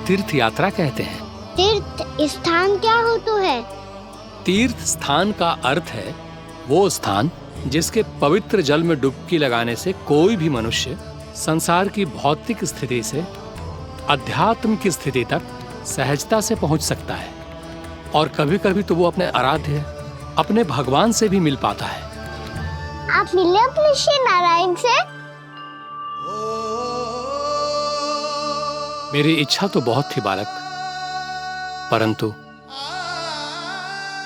तीर्थ यात्रा कहते हैं। तीर्थ स्थान क्या होता है? तीर्थ स्थान का अर्थ है वो स्थान जिसके पवित्र जल में डुबकी लगाने से कोई भी मनुष्य संसार की भौतिक स्थिति से अध्यात्म की स्थिति तक सहजता से पहुंच सकता है, और कभी कभी तो वो अपने आराध्य, अपने भगवान से भी मिल पाता है। आप मिले अपने श्री नारायण से? मेरी इच्छा तो बहुत थी बालक, परंतु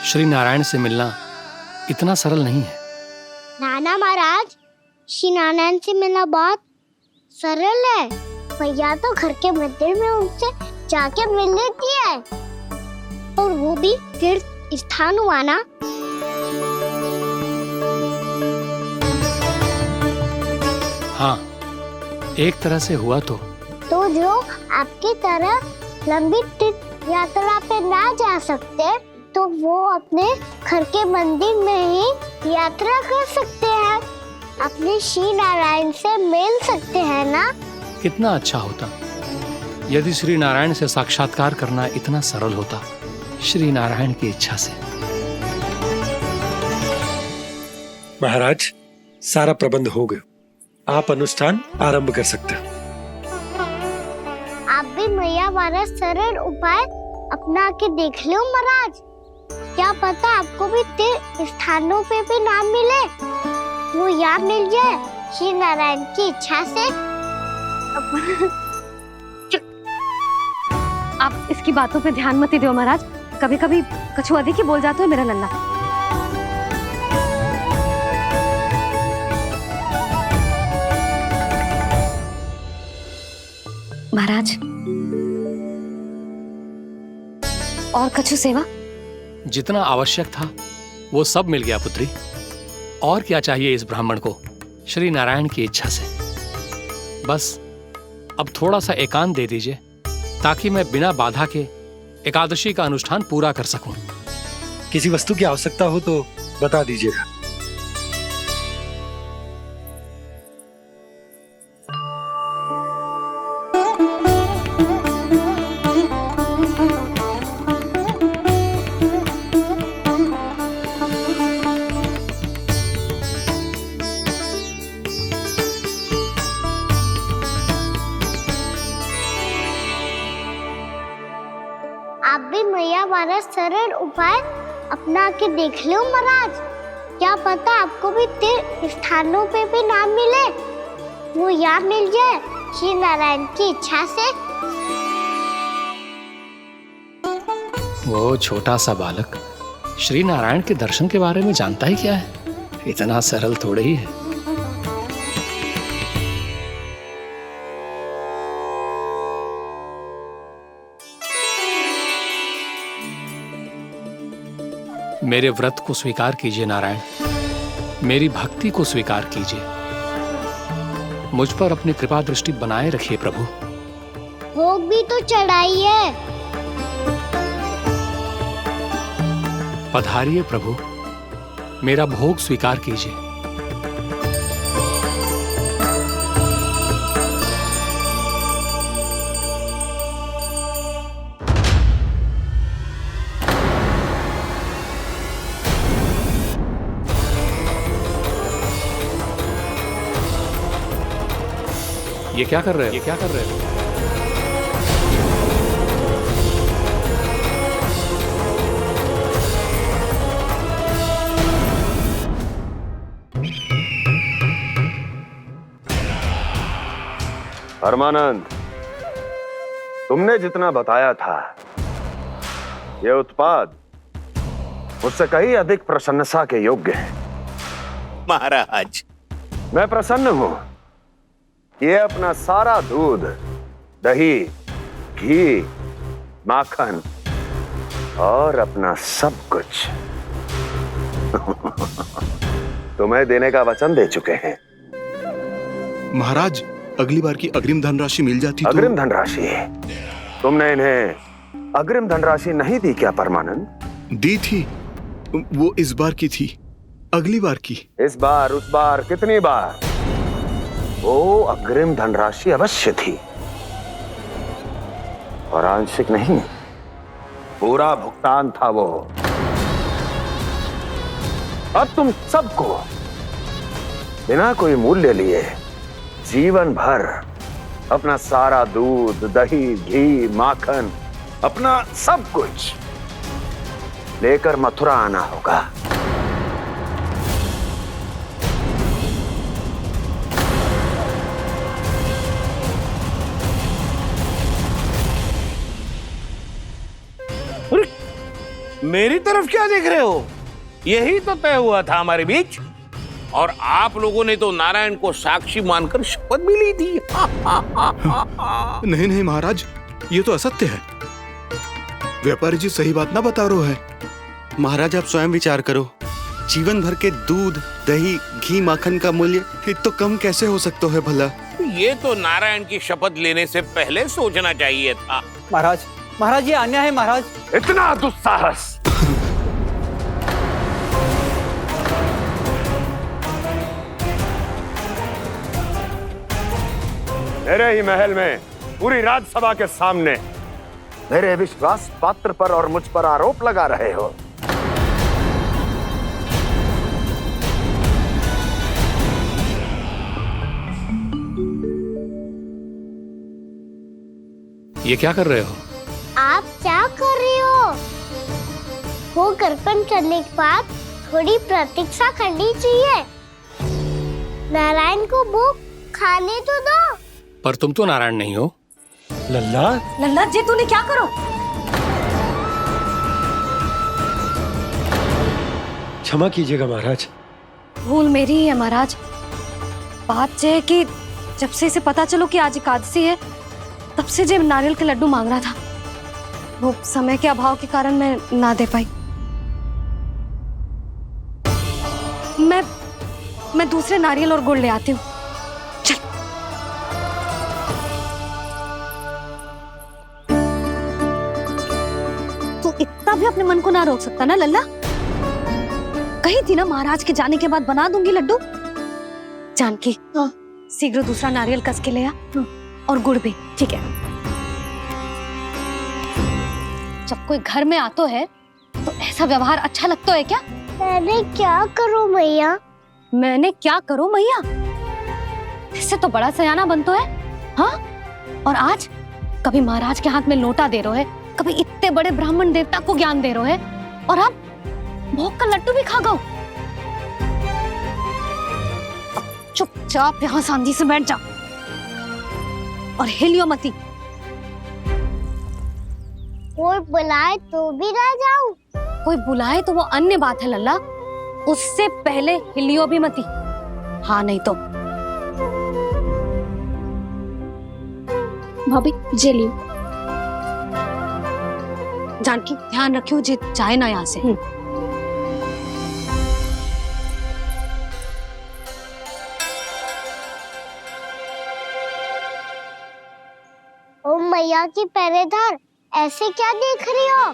श्री नारायण से मिलना इतना सरल नहीं है। नाना महाराज, श्री नारायण से मिलना बहुत सरल है। भैया तो घर के मंदिर में उनसे जाके मिल लेती है, और वो भी तीर्थ स्थान हुआ ना? हाँ, एक तरह से हुआ तो जो आपकी तरह लंबी तीर्थ यात्रा पे ना जा सकते तो वो अपने घर के मंदिर में ही यात्रा कर सकते हैं, अपने श्री नारायण से मिल सकते हैं ना? कितना अच्छा होता यदि श्री नारायण से साक्षात्कार करना इतना सरल होता, श्री नारायण की इच्छा से। महाराज, सारा प्रबंध हो गया, आप अनुष्ठान आरंभ कर सकते हैं। आप भी मैया वाला सरल उपाय अपना के देख लो महाराज, क्या पता आपको भी तीर्थ स्थानों पे भी नाम मिले, वो याद मिल जाए श्री नारायण की इच्छा से। आप इसकी बातों पे ध्यान मत दो महाराज, कभी कभी कछु अधिक ही बोल जाते हो मेरा लल्ला। महाराज, और कछु सेवा? जितना आवश्यक था वो सब मिल गया पुत्री। और क्या चाहिए इस ब्राह्मण को श्री नारायण की इच्छा से? बस अब थोड़ा सा एकांत दे दीजिए ताकि मैं बिना बाधा के एकादशी का अनुष्ठान पूरा कर सकूं। किसी वस्तु की आवश्यकता हो तो बता दीजिएगा। आप भी मैया वाला सरल उपाय अपना के देख लो महाराज, क्या पता आपको भी तीर्थ स्थानों पे भी नाम मिले, वो याद मिल जाए श्री नारायण की इच्छा से। वो छोटा सा बालक श्री नारायण के दर्शन के बारे में जानता ही क्या है, इतना सरल थोड़े ही है। मेरे व्रत को स्वीकार कीजिए नारायण, मेरी भक्ति को स्वीकार कीजिए, मुझ पर अपनी कृपा दृष्टि बनाए रखिए प्रभु। भोग भी तो चढ़ाइए। पधारिए प्रभु, मेरा भोग स्वीकार कीजिए। ये क्या कर रहे हो? ये क्या कर रहे हो? परमानंद, तुमने जितना बताया था ये उत्पाद मुझसे कहीं अधिक प्रशंसा के योग्य है। महाराज, मैं प्रसन्न हूं। ये अपना सारा दूध, दही, घी, माखन और अपना सब कुछ तुम्हें देने का वचन दे चुके हैं। महाराज, अगली बार की अग्रिम धनराशि मिल जाती तो। अग्रिम धनराशि? तुमने इन्हें अग्रिम धनराशि नहीं दी क्या परमानंद? दी थी, वो इस बार की थी, अगली बार की। इस बार, उस बार, कितनी बार? वो अग्रिम धनराशि अवश्य थी और आंशिक नहीं, पूरा भुगतान था वो। अब तुम सबको बिना कोई मूल्य लिए जीवन भर अपना सारा दूध, दही, घी, माखन, अपना सब कुछ लेकर मथुरा आना होगा। मेरी तरफ क्या देख रहे हो? यही तो तय हुआ था हमारे बीच, और आप लोगों ने तो नारायण को साक्षी मानकर शपथ भी ली थी। नहीं नहीं महाराज, ये तो असत्य है। व्यापारी जी सही बात ना बता रहे हैं। महाराज आप स्वयं विचार करो, जीवन भर के दूध, दही, घी, माखन का मूल्य तो कम कैसे हो सकता है भला? ये तो नारायण की शपथ लेने से पहले सोचना चाहिए था। महाराज, महाराज ये अन्याय है महाराज। इतना दुस्साहस! मेरे ही महल में पूरी राज्यसभा के सामने मेरे विश्वास पात्र पर और मुझ पर आरोप लगा रहे हो। ये क्या कर रहे हो? आप क्या कर रहे हो? वो गर्पण करने के बाद थोड़ी प्रतीक्षा करनी चाहिए। नारायण को भोग खाने तो दो। पर तुम तो नारायण नहीं हो। लल्ला, लल्ला जी तूने क्या करो? क्षमा कीजिएगा महाराज। भूल मेरी ही है महाराज। बात यह है कि जब से इसे पता चलो कि आज एकादशी है, तब से जब नारियल के लड्डू मांग रहा था, वो समय के अभाव के कारण मैं ना दे पाई। मैं दूसरे नारियल और गुड़ ले आती हूँ। चल। तू इतना भी अपने मन को ना रोक सकता ना लल्ला? कही थी ना महाराज के जाने के बाद बना दूंगी लड्डू। जानकी, शीघ्र दूसरा नारियल कस के ले आ, और गुड़ भी। ठीक है। जब कोई घर में आतो है तो ऐसा व्यवहार अच्छा लगता है क्या? मैंने क्या करूं मैया? मैंने क्या करूं मैया? इससे तो बड़ा सयाना बनतो है। हाँ? और आज कभी महाराज के हाथ में लोटा दे रहे है, कभी इतने बड़े ब्राह्मण देवता को ज्ञान दे रहे है, और अब भोग का लड्डू भी खा गो। चुपचाप यहाँ शांति से बैठ जा और हिलियो मती। कोई बुलाए तो भी ना जाऊं? कोई बुलाए तो वो अन्य बात है लल्ला, उससे पहले हिलियो भी मती। हाँ नहीं तो। भाभी जे लियो। जानकी ध्यान रखियो जे जाए ना यहाँ से। ओ मैया की पहरेदार, ऐसे क्या देख रही हो?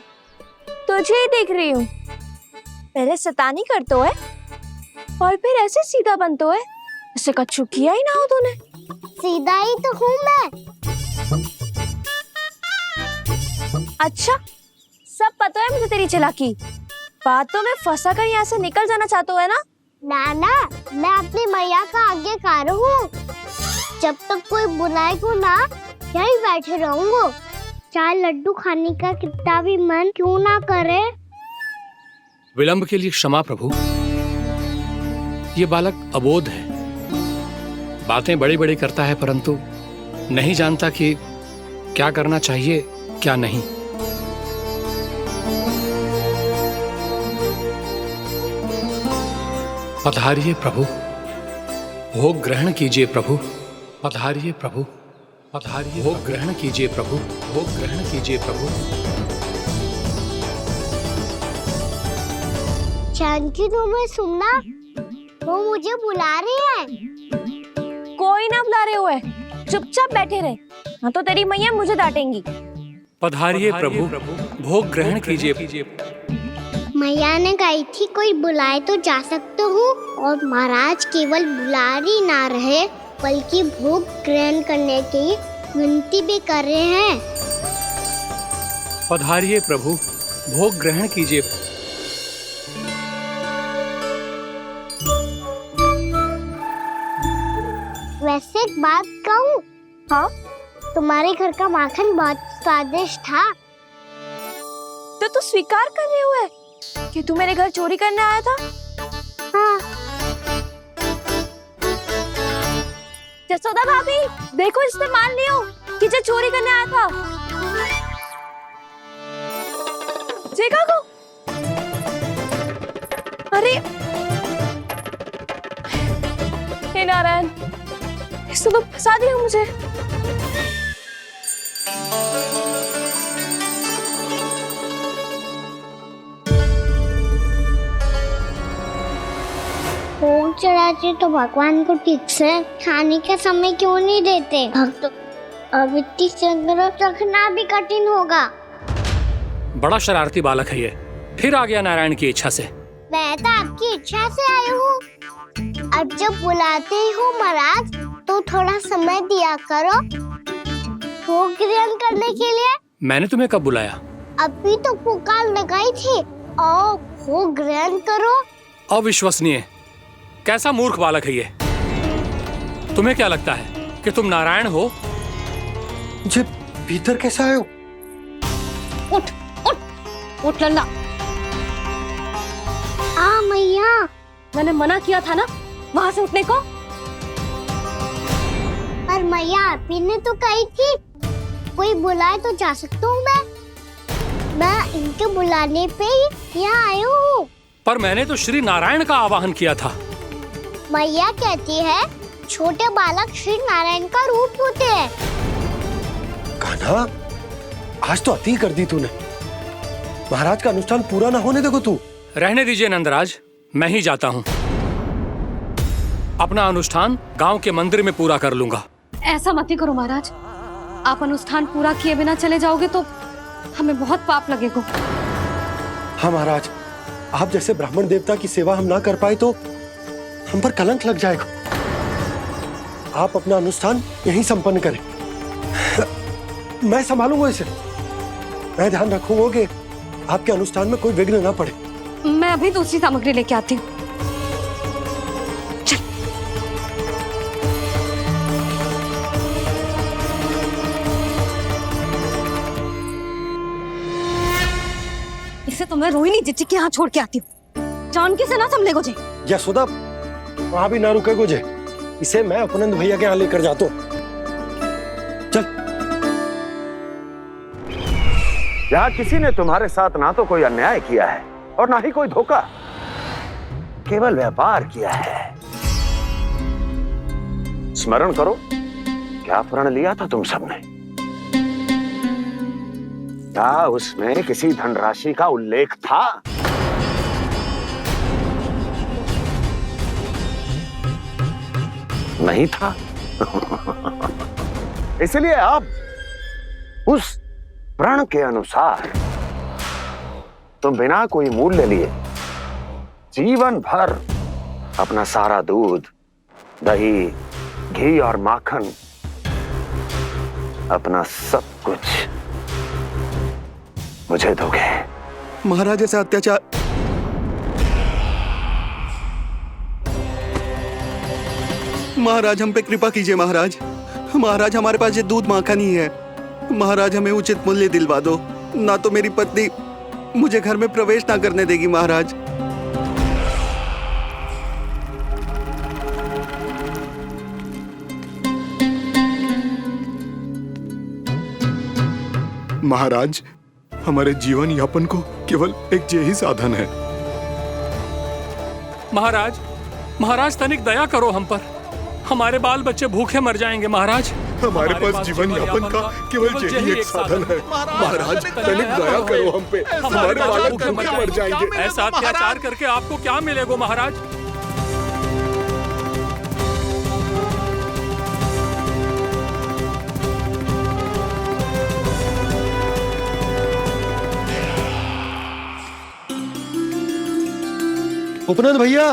तुझे ही देख रही हूँ। पहले शैतानी करतो है और फिर ऐसे सीधा बनतो है। ऐसे कछु किया ही ना हो तूने। सीधा ही तो हूँ मैं। अच्छा, सब पता है मुझे तेरी चालाकी। बातों में फंसा कर यहाँ से निकल जाना चाहते हो है ना? नाना, मैं अपनी मैया का आज्ञाकार हूँ। जब तक कोई बुलाए को ना, यहीं बैठे रहूंगा। चाहे लड्डू खाने का कितना भी मन क्यों ना करे। विलंब के लिए क्षमा प्रभु। ये बालक अबोध है, बातें बड़ी बड़ी करता है, परंतु नहीं जानता कि क्या करना चाहिए क्या नहीं। पधारिए प्रभु, भोग ग्रहण कीजिए प्रभु। पधारिए प्रभु, पधारिए। भोग ग्रहण कीजिए प्रभु, भोग ग्रहण कीजिए प्रभु। जानकी तुम्हें सुनना, वो मुझे बुला रही है। कोई ना बुला रहे हुए, चुपचाप बैठे रहे, हाँ तो तेरी मैया मुझे डांटेंगी। पधारिए प्रभु, भोग ग्रहण कीजिए। मैया ने कही थी कोई बुलाए तो जा सकते हूँ, और महाराज केवल बुलारी ना रहे बल्कि भोग ग्रहण करने की विनती भी कर रहे हैं। पधारिए प्रभु, भोग ग्रहण कीजिए। वैसे एक बात कहूँ? हाँ? तुम्हारे घर का माखन बहुत स्वादिष्ट था। तो तू स्वीकार कर रहे हुए कि तू मेरे घर चोरी करने आया था? हाँ। जसोदा भाभी, देखो इसने मान लियो कि जो चोरी करने आया था। देखा को? अरे हे नारायण, इसने तो फंसा दिया मुझे। भोग चढ़ाते तो भगवान को ठीक से खाने का समय क्यों नहीं देते? भक्त अब इतनी संग्रह रखना भी कठिन होगा। बड़ा शरारती बालक है ये, फिर आ गया नारायण की इच्छा से। मैं तो आपकी इच्छा से आई हूँ। अब जब बुलाते ही हो महाराज तो थोड़ा समय दिया करो भोग ग्रहण करने के लिए। मैंने तुम्हें कब बुलाया? अभी तो पुकार लगाई थी और भोग ग्रहण करो। अविश्वसनीय, कैसा मूर्ख बालक है ये। तुम्हें क्या लगता है कि तुम नारायण हो? मुझे भीतर कैसे आए हो? उठ उठ उठ लल्ला। मैया, मैंने मना किया था ना वहां से उठने को। पर मैया आप ही ने तो कही थी कोई बुलाए तो जा सकता हूँ मैं इनके बुलाने पे ही यहाँ आई हूँ। पर मैंने तो श्री नारायण का आवाहन किया था। मैया कहती है छोटे बालक श्री नारायण का रूप होते हैं। कान्हा, आज तो अति कर दी तूने। महाराज का अनुष्ठान पूरा ना होने देखो तू। रहने दीजिए नंदराज, मैं ही जाता हूँ। अपना अनुष्ठान गांव के मंदिर में पूरा कर लूंगा। ऐसा मत ही करो महाराज, आप अनुष्ठान पूरा किए बिना चले जाओगे तो हमें बहुत पाप लगेगा। हाँ महाराज, आप जैसे ब्राह्मण देवता की सेवा हम ना कर पाए तो हम पर कलंक लग जाएगा। आप अपना अनुष्ठान यहीं संपन्न करें, मैं संभालूंगा इसे। मैं ध्यान रखूंगा कि आपके अनुष्ठान में कोई विघ्न ना पड़े। मैं अभी दूसरी सामग्री लेके आती हूँ। इसे तो मैं रोहिणी जीजी के यहाँ छोड़ के आती हूँ। जानकी से ना संभले गुजे। यशोदा, वहां भी ना रुके गुजे। इसे मैं अपनंद भैया के यहाँ लेकर जाता हूँ। चल। यहाँ किसी ने तुम्हारे साथ ना तो कोई अन्याय किया है और ना ही कोई धोखा, केवल व्यापार किया है। स्मरण करो क्या प्रण लिया था तुम सबने? क्या उसमें किसी धनराशि का उल्लेख था? नहीं था। इसलिए अब उस प्रण के अनुसार तुम बिना कोई मूल्य लिए जीवन भर अपना सारा दूध, दही, घी और माखन, अपना सब कुछ मुझे दोगे। महाराज ऐसा अत्याचार। महाराज हम पे कृपा कीजिए। महाराज, महाराज हमारे पास ये दूध माखन ही है। महाराज हमें उचित मूल्य दिलवा दो, ना तो मेरी पत्नी मुझे घर में प्रवेश ना करने देगी। महाराज महाराज, हमारे जीवन यापन को केवल एक यही साधन है। महाराज, महाराज तनिक दया करो हम पर। हमारे बाल बच्चे भूखे मर जाएंगे। महाराज, हमारे पास जीवन यापन का केवल यही एक साधन है। महाराज तनिक दया करो हम पे, हमारे बालक भूखे मर जाएंगे। ऐसा अत्याचार करके आपको क्या मिलेगा महाराज? उपनंद भैया।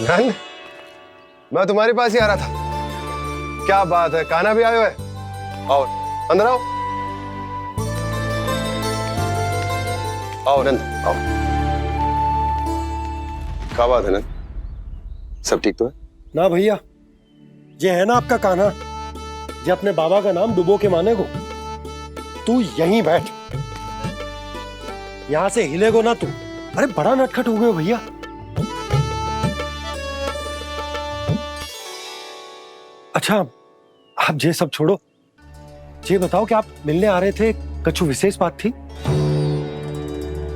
नंद, मैं तुम्हारे पास ही आ रहा था। क्या बात है, कान्हा भी आयो है? आओ अंदर आओ। आओ नंद आओ। क्या बात है नंद, सब ठीक तो है? ना भैया, ये है ना आपका कान्हा, ये अपने बाबा का नाम डुबो के माने को। तू यहीं बैठ, यहां से हिलेगो ना तू। अरे बड़ा नटखट हो गए भैया। अच्छा, आप ये सब छोड़ो, ये बताओ कि आप मिलने आ रहे थे, कछु विशेष बात थी?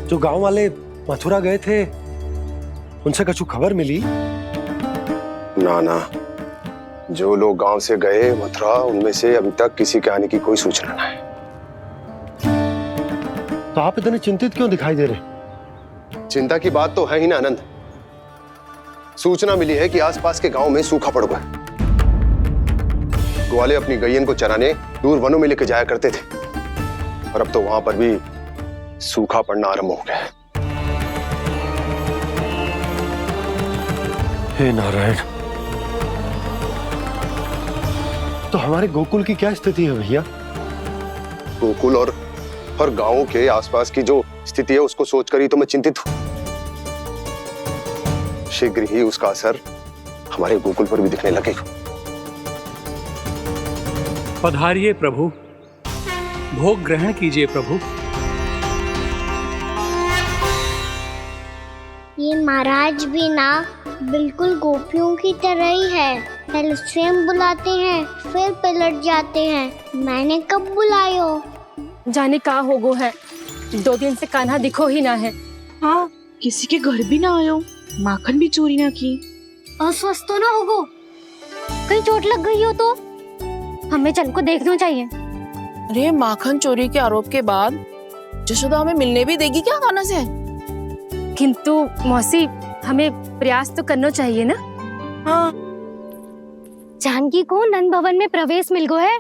जो गांव वाले मथुरा गए थे उनसे कछु खबर मिली? ना ना, जो लोग गांव से गए मथुरा, उनमें से अभी तक किसी के आने की कोई सूचना नहीं। तो आप इतने चिंतित क्यों दिखाई दे रहे? चिंता की बात तो है ही ना आनंद। सूचना मिली है कि आसपास के गांव में सूखा पड़ गया। ग्वाले अपनी गैयन को चराने दूर वनों में लेके जाया करते थे, और अब तो वहां पर भी सूखा पड़ना आरंभ हो गया है। हे नारायण, तो हमारे गोकुल की क्या स्थिति है भैया? गोकुल और गांवों के आसपास की जो स्थिति है उसको सोचकर ही तो मैं चिंतित हूं। शीघ्र ही उसका असर हमारे गोकुल पर भी दिखने लगेगा। पधारिए प्रभु, भोग ग्रहण कीजिए प्रभु। ये महाराज भी ना बिल्कुल गोपियों की तरह ही है। पहले स्वयं बुलाते हैं, फिर पलट जाते हैं। मैंने कब बुलाई हो? जाने का होगो है, 2 दिन से कान्हा दिखो ही ना है। हाँ, किसी के घर भी ना आयो, माखन भी चोरी ना की। अस्वस्थ तो ना होगो? कहीं चोट लग गई हो तो हमें चल को देखना चाहिए। अरे माखन चोरी के आरोप के बाद जशोदा हमें मिलने भी देगी क्या कान्हा से? किंतु मौसी, हमें प्रयास तो करना चाहिए ना। हाँ, जानकी को नंद भवन में प्रवेश मिल गो है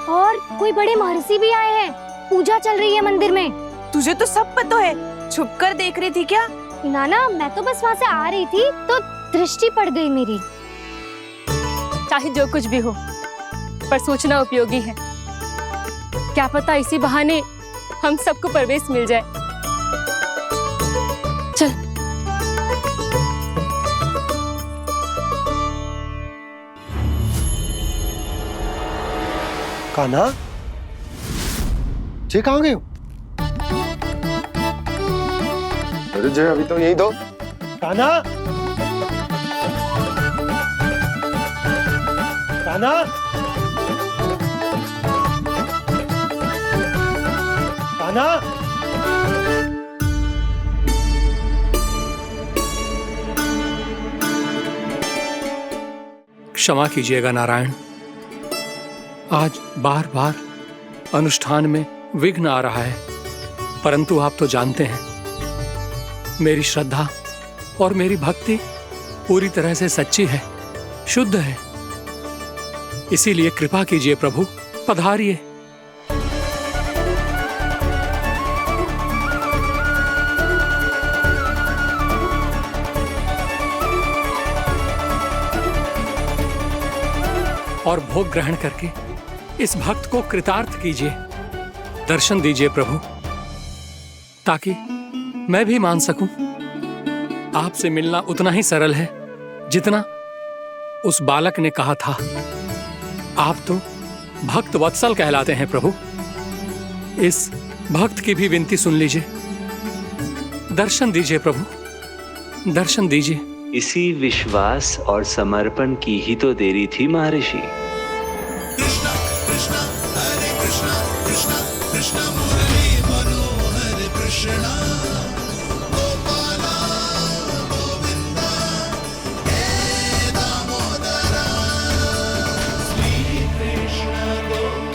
और कोई बड़े महर्षि भी आए हैं। पूजा चल रही है मंदिर में। तुझे तो सब पता है, छुप कर देख रही थी क्या? ना, मैं तो बस वहाँ से आ रही थी तो दृष्टि पड़ गई मेरी। चाहे जो कुछ भी हो, पर सूचना उपयोगी है। क्या पता इसी बहाने हम सबको प्रवेश मिल जाए। चल। कान्हा, जे कहाँ गए हो? अरे जय, अभी तो यही दो। कान्हा, कान्हा, कान्हा। क्षमा कीजिएगा नारायण, आज बार बार अनुष्ठान में विघ्न आ रहा है, परंतु आप तो जानते हैं मेरी श्रद्धा और मेरी भक्ति पूरी तरह से सच्ची है, शुद्ध है। इसीलिए कृपा कीजिए प्रभु, पधारिए। और भोग ग्रहण करके इस भक्त को कृतार्थ कीजिए। दर्शन दीजिए प्रभु, ताकि मैं भी मान सकूं। आपसे मिलना उतना ही सरल है जितना उस बालक ने कहा था। आप तो भक्त वत्सल कहलाते हैं प्रभु। इस भक्त की भी विनती सुन लीजिए। दर्शन दीजिए प्रभु, दर्शन दीजिए। इसी विश्वास और समर्पण की ही तो देरी थी महर्षि।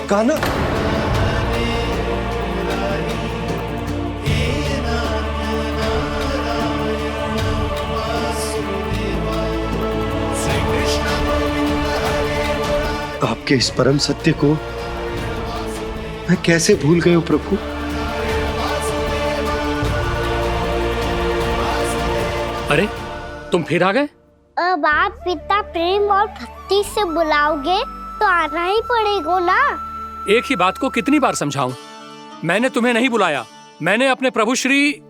कान्हा, आपके इस परम सत्य को मैं कैसे भूल गया हूं प्रभु। अरे तुम फिर आ गए? अब आप पिता प्रेम और भक्ति से बुलाओगे तो आना ही पड़ेगा ना। एक ही बात को कितनी बार समझाऊं? मैंने तुम्हें नहीं बुलाया, मैंने अपने प्रभु श्री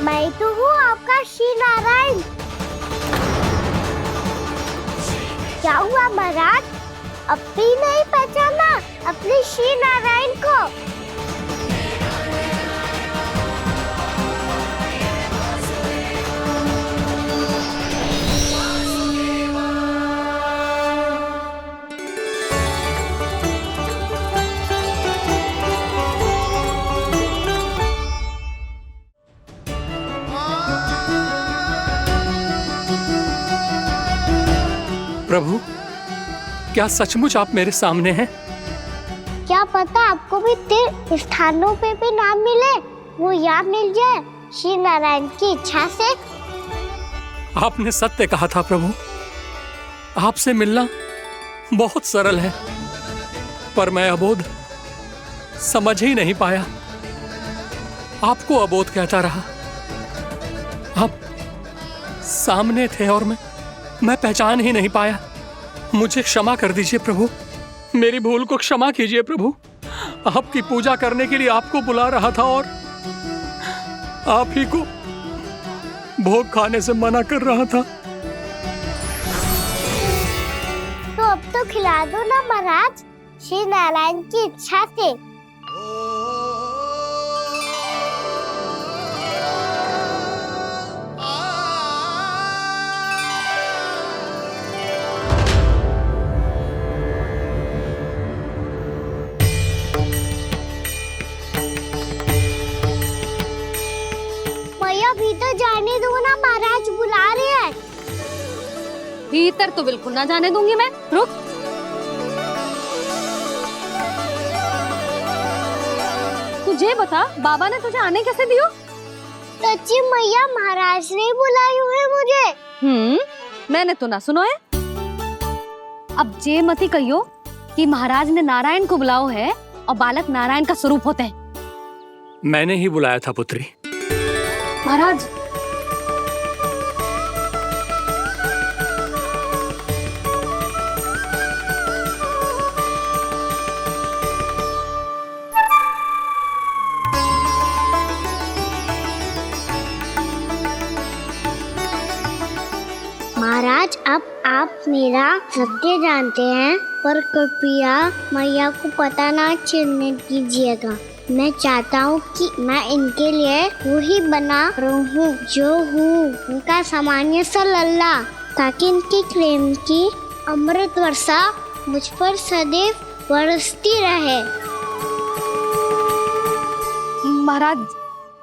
मैं तो हूँ आपका श्री नारायण। क्या हुआ महाराज, अब भी नहीं पहचाना अपने श्री नारायण को? क्या सचमुच आप मेरे सामने हैं? क्या पता आपको भी तीर्थ स्थानों पे भी नाम मिले, वो यहाँ मिल जाए श्री नारायण की इच्छा से। आपने सत्य कहा था प्रभु, आपसे मिलना बहुत सरल है, पर मैं अबोध समझ ही नहीं पाया। आपको अबोध कहता रहा। आप सामने थे और मैं पहचान ही नहीं पाया। मुझे क्षमा कर दीजिए प्रभु, मेरी भूल को क्षमा कीजिए प्रभु। आपकी पूजा करने के लिए आपको बुला रहा था और आप ही को भोग खाने से मना कर रहा था। तो अब तो खिला दो ना महाराज, श्री नारायण की इच्छा से। भीतर जाने दो ना, महाराज बुला रहे हैं। भीतर तो बिल्कुल ना जाने दूंगी मैं। रुक। तुझे बता, बाबा ने तुझे आने कैसे दियो? सच्ची मैया, महाराज ने बुलाई हुई मुझे। मैंने तो ना सुनो है। अब जे मती कहियो कि महाराज ने नारायण को बुलाओ है और बालक नारायण का स्वरूप होते हैं। मैंने ही बुलाया था पुत्री। महाराज, महाराज अब आप मेरा सत्य जानते हैं, पर कृपया मैया को पता ना चलने दीजिएगा। मैं चाहता हूँ कि मैं इनके लिए वही बना रहूँ जो हूँ, उनका सामान्य सा लल्ला, ताकि इनके प्रेम की अमृत वर्षा मुझ पर सदैव बरसती रहे। महाराज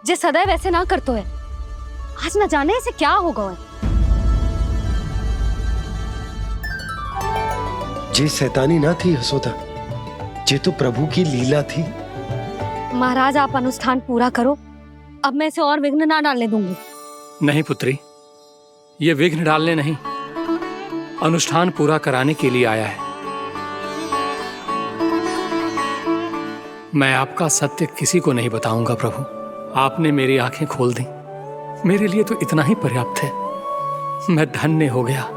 जे सदैव ऐसे ना करतो है, आज न जाने इसे क्या होगा है। जे शैतानी ना थी यशोदा, जे तो प्रभु की लीला थी। महाराज आप अनुष्ठान पूरा करो, अब मैं इसे और विघ्न ना डालने दूंगी। नहीं पुत्री, ये विघ्न डालने नहीं, अनुष्ठान पूरा कराने के लिए आया है। मैं आपका सत्य किसी को नहीं बताऊंगा प्रभु। आपने मेरी आंखें खोल दी, मेरे लिए तो इतना ही पर्याप्त है। मैं धन्य हो गया।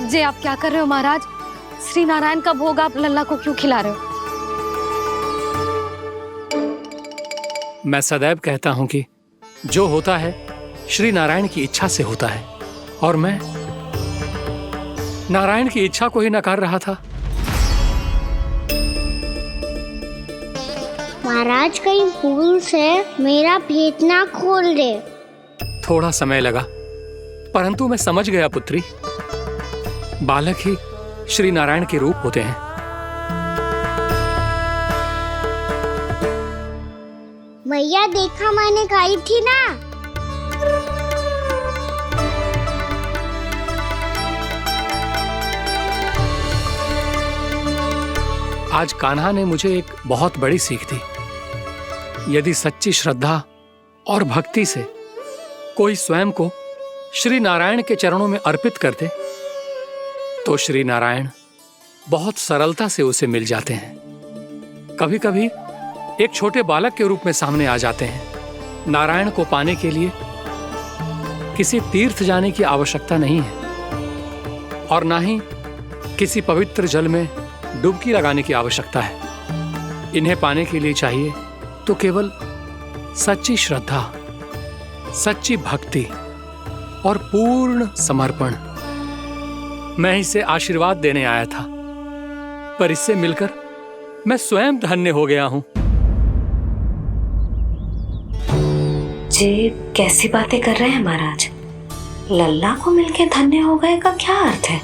जे आप क्या कर रहे हो महाराज? श्री नारायण का भोग आप लल्ला को क्यों खिला रहे हो? मैं सदैव कहता हूं कि जो होता है श्री नारायण की इच्छा से होता है, और मैं नारायण की इच्छा को ही नकार रहा था। महाराज कहीं भूल से मेरा भेद ना खोल दे। थोड़ा समय लगा, परंतु मैं समझ गया पुत्री। बालक ही श्री नारायण के रूप होते हैं। मैया देखा, मैंने कही थी ना। आज कान्हा ने मुझे एक बहुत बड़ी सीख दी। यदि सच्ची श्रद्धा और भक्ति से कोई स्वयं को श्री नारायण के चरणों में अर्पित कर दे, तो श्री नारायण बहुत सरलता से उसे मिल जाते हैं। कभी कभी एक छोटे बालक के रूप में सामने आ जाते हैं। नारायण को पाने के लिए किसी तीर्थ जाने की आवश्यकता नहीं है, और ना ही किसी पवित्र जल में डुबकी लगाने की आवश्यकता है। इन्हें पाने के लिए चाहिए तो केवल सच्ची श्रद्धा, सच्ची भक्ति और पूर्ण समर्पण। मैं इसे आशीर्वाद देने आया था, पर इससे मिलकर मैं स्वयं धन्य हो गया हूं। जे कैसी बातें कर रहे हैं महाराज? लल्ला को मिलके धन्य हो गए का क्या अर्थ है?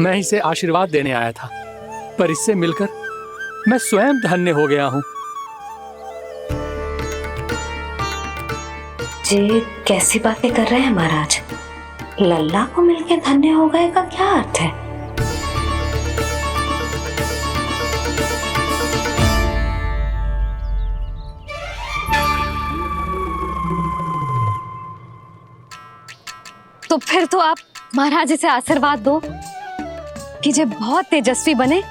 मैं इसे आशीर्वाद देने आया था, पर इससे मिलकर मैं स्वयं धन्य हो गया हूँ। जी कैसी बातें कर रहे हैं महाराज? लल्ला को मिलके धन्य हो गए का क्या अर्थ है? तो फिर तो आप महाराज इसे आशीर्वाद दो कि ये बहुत तेजस्वी बने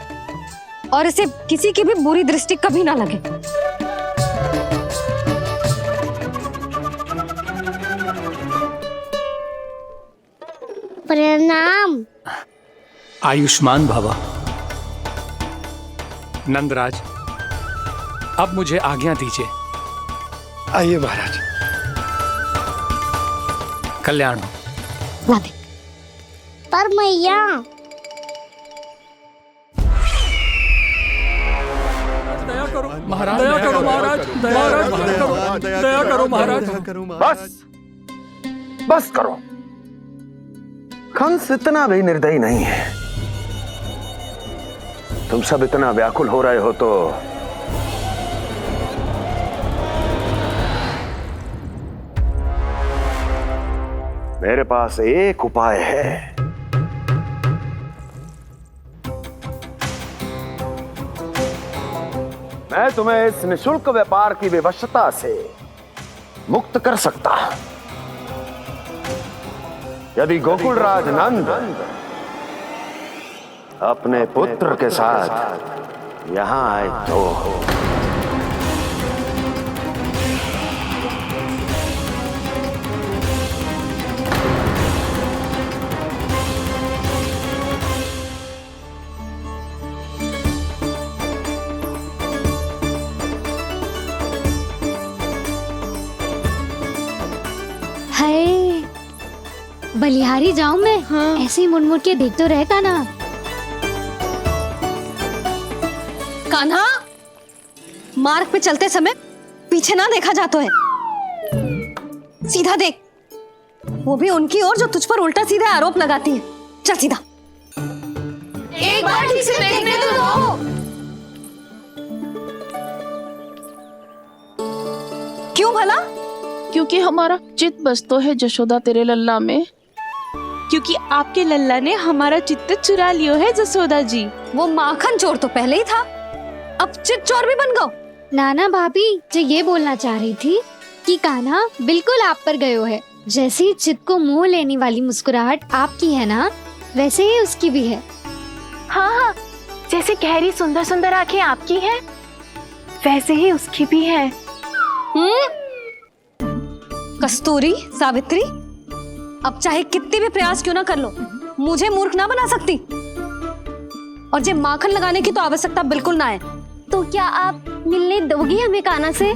और इसे किसी की भी बुरी दृष्टि कभी ना लगे। प्रणाम। आयुष्मान भव। नंदराज, अब मुझे आज्ञा दीजिए। आइए महाराज। कल्याण हो। पर मैया महाराज, दया करो महाराज, दया करो महाराज। बस बस करो। कंस इतना भी निर्दयी नहीं है। तुम सब इतना व्याकुल हो रहे हो तो मेरे पास एक उपाय है। मैं तुम्हें इस निशुल्क व्यापार की विवशता से मुक्त कर सकता। यदि गोकुलराज नंद अपने पुत्र के साथ यहां आए तो हाय, बलिहारी जाऊं मैं? हाँ। ऐसे ही मुड़ के देख तो रहे कान्हा। कान्हा, मार्ग पे चलते समय पीछे ना देखा जाता है, सीधा देख। वो भी उनकी ओर जो तुझ पर उल्टा सीधा आरोप लगाती है। चल सीधा। एक बार ठीक से देखने तो दो। क्यों भला? क्योंकि हमारा चित्त बसतो है जशोदा तेरे लल्ला में। क्योंकि आपके लल्ला ने हमारा चित्त चुरा लियो है जसोदा जी। वो माखन चोर तो पहले ही था, अब चित्त चोर भी बन गो। नाना भाभी जो ये बोलना चाह रही थी कि कान्हा बिल्कुल आप पर गयो है। जैसी चित्त को मोह लेने वाली मुस्कुराहट आपकी है ना, वैसे ही उसकी भी है। हाँ हाँ, जैसे गहरी सुंदर सुंदर आंखें आपकी हैं, वैसे ही उसकी भी है। कस्तूरी, सावित्री, अब चाहे कितने भी प्रयास क्यों ना कर लो, मुझे मूर्ख ना बना सकती। और जे माखन लगाने की तो आवश्यकता बिल्कुल ना है। तो क्या आप मिलने दोगी हमें कान्हा से?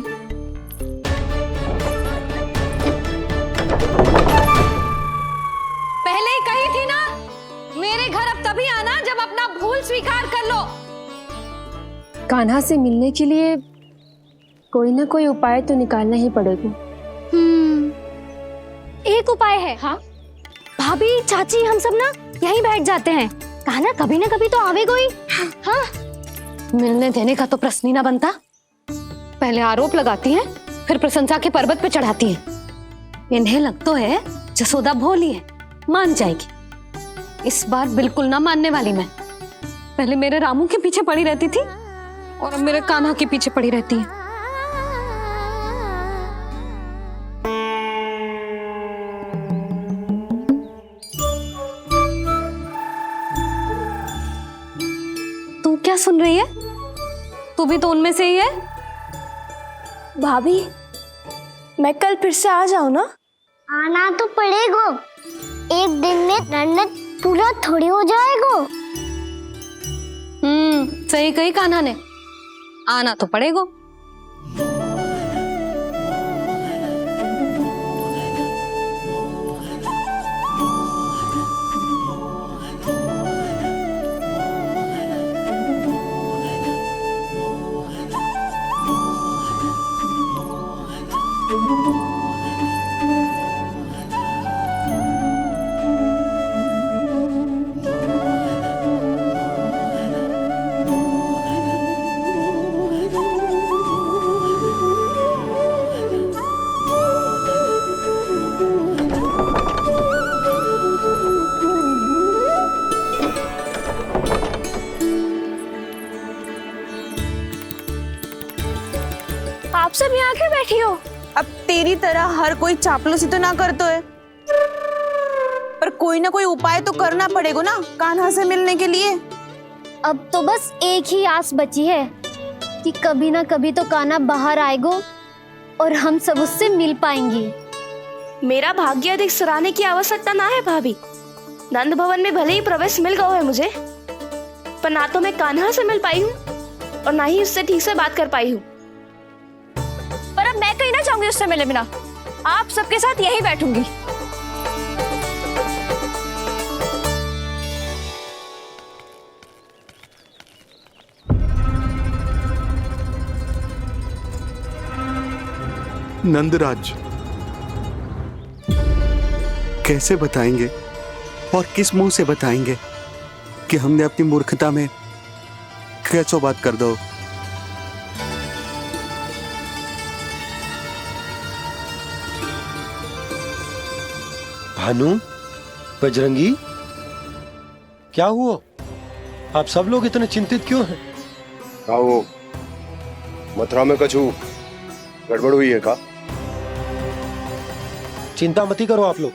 पहले ही कही थी ना, मेरे घर अब तभी आना जब अपना भूल स्वीकार कर लो। कान्हा से मिलने के लिए कोई ना कोई उपाय तो निकालना ही पड़ेगा। एक उपाय है। हाँ? भाभी, चाची, हम सब ना यहीं बैठ जाते हैं। कान्हा कभी ना कभी तो आवेगा ही। हाँ? मिलने देने का तो प्रश्न ही ना बनता। पहले आरोप लगाती हैं, फिर प्रशंसा के पर्वत पे चढ़ाती हैं। इन्हें लगता है जसोदा भोली है, मान जाएगी। इस बार बिल्कुल ना मानने वाली मैं। पहले मेरे रामू के पीछे पड़ी रहती थी और अब मेरे कान्हा के पीछे पड़ी रहती है। तू क्या सुन रही है? तू भी तो उनमें से ही है। भाभी, मैं कल फिर से आ जाऊं ना? आना तो पड़ेगा। एक दिन में नन्नत पूरा थोड़ी हो जाएगा। सही कही कान्हा ने, आना तो पड़ेगा। आप सब यहाँ क्यों बैठी हो? अब तेरी तरह हर कोई चापलूसी तो ना करतो है, पर कोई ना कोई उपाय तो करना पड़ेगा ना कान्हा से मिलने के लिए। अब तो बस एक ही आस बची है कि कभी ना कभी तो कान्हा बाहर आएगा और हम सब उससे मिल पाएंगे। मेरा भाग्य अधिक सराहने की आवश्यकता ना है भाभी। नंद भवन में भले ही प्रवेश मिल गया है मुझे, पर ना तो मैं कान्हा से मिल पाई हूँ और ना ही उससे ठीक से बात कर पाई हूँ। पर अब मैं कहीं ना जाऊंगी उससे मिले बिना, आप सबके साथ यहीं बैठूंगी। नंदराज, कैसे बताएंगे और किस मुंह से बताएंगे कि हमने अपनी मूर्खता में कैसो बात कर दो। भानु, बजरंगी, क्या हुआ? आप सब लोग इतने चिंतित क्यों हैं? आओ, मथुरा में कछु गड़बड़ हुई है का? चिंता मती करो आप लोग,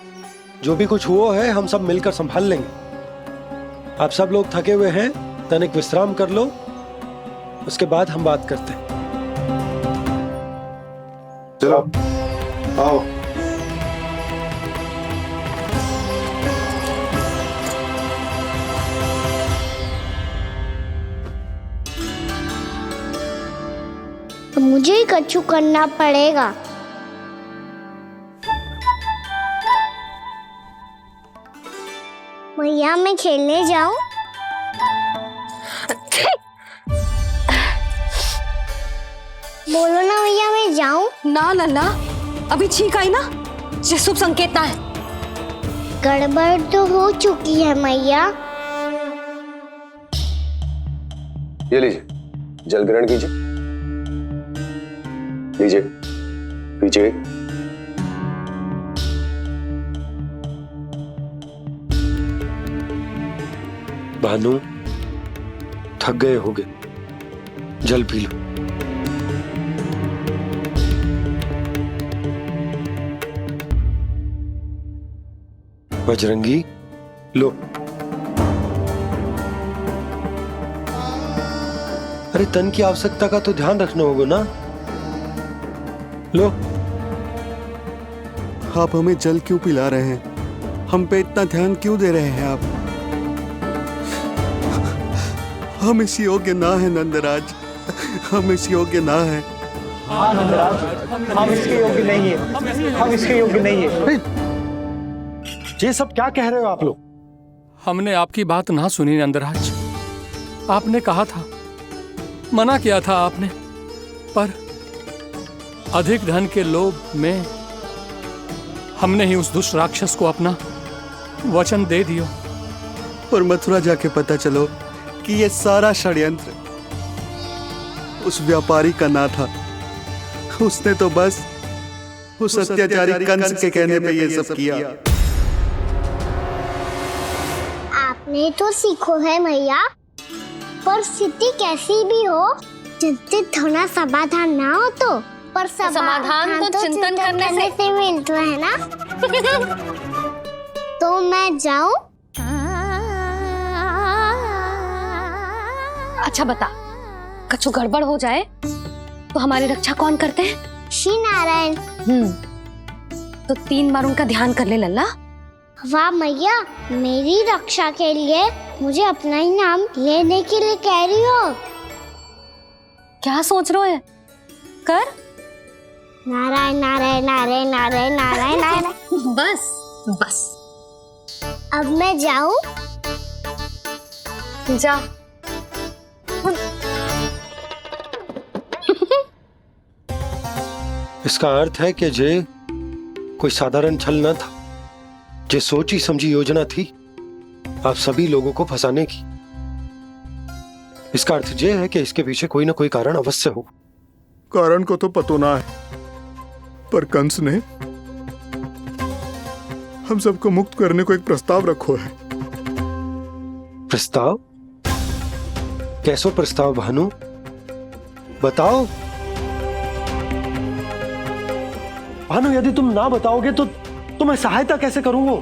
जो भी कुछ हुआ है हम सब मिलकर संभाल लेंगे। आप सब लोग थके हुए हैं, तनिक विश्राम कर लो, उसके बाद हम बात करते हैं। चलो आओ। तो मुझे ही कछु करना पड़ेगा। मैया मैं खेलने जाऊं? बोलो ना मैया मैं जाऊं? ना लल्ला, अभी छींक आई ना, ये शुभ संकेत ना है। गड़बड़ तो हो चुकी है मैया। ये लीजिए, जल ग्रहण कीजिए। लीजिए, पीछे। भानु, थक गए होगे, जल पी लो। बजरंगी, लो। अरे तन की आवश्यकता का तो ध्यान रखना होगा ना, लो। आप हमें जल क्यों पिला रहे हैं? हम पे इतना ध्यान क्यों दे रहे हैं आप? हम इस योग्य ना है नंदराज, हम इस योग्य ना है। हाँ नंदराज, हम इसके योग्य नहीं है, हम इसके योग्य नहीं है। ये सब क्या कह रहे हो आप लोग? हमने आपकी बात ना सुनी नंदराज। आपने कहा था, मना किया था आपने, पर अधिक धन के लोभ में हमने ही उस दुष्ट राक्षस को अपना वचन दे दियो। और मथुरा जाके पता चलो कि ये सारा षड्यंत्र उस व्यापारी का ना था। उसने तो बस उस अत्याचारी कंस के कहने पे ये सब किया। आपने तो सीखो है मैया, पर स्थिति कैसी भी हो, चिंतित होना समाधान ना हो तो, पर समाधान तो चिंतन करने से मिलता है ना। तो मैं जाऊं? अच्छा बता, कछु गड़बड़ हो जाए तो हमारी रक्षा कौन करते हैं? श्री नारायण। तो 3 बार उनका ध्यान कर ले लल्ला। वाह मैया, मेरी रक्षा के लिए मुझे अपना ही नाम लेने के लिए कह रही हो? क्या सोच रहे हो? कर। नारायण नारायण नारायण नारायण नारायण नारायण। बस बस। अब मैं जाऊं? जा। इसका अर्थ है कि जे कोई साधारण छल न था, जे सोची समझी योजना थी आप सभी लोगों को फंसाने की। इसका अर्थ ये है कि इसके पीछे कोई ना कोई कारण अवश्य हो। कारण को तो पतो ना है, पर कंस ने हम सबको मुक्त करने को एक प्रस्ताव रखो है। प्रस्ताव? कैसो प्रस्ताव भानु, बताओ। भानु, यदि तुम ना बताओगे तो मैं सहायता कैसे करूंगा?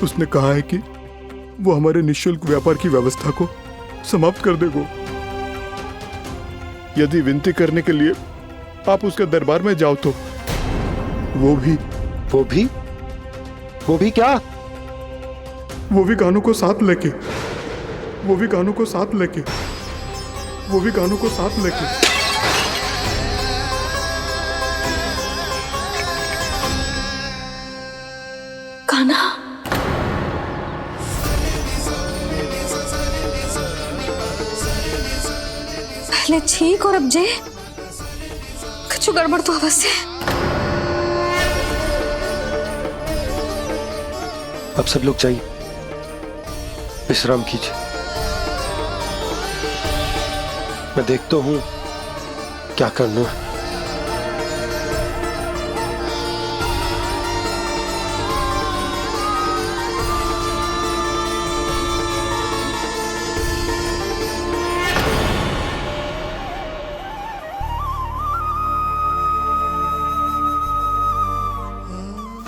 उसने कहा है कि वो हमारे निःशुल्क व्यापार की व्यवस्था को समाप्त कर देगा। यदि विनती करने के लिए आप उसके दरबार में जाओ तो वो भी क्या? वो भी कानों को साथ लेके कान्हा, पहले ठीक और अब जे कुछ गड़बड़ तो अवश्य है। अब सब लोग जाइए, विश्राम कीजिए। मैं देखता हूं क्या करना है।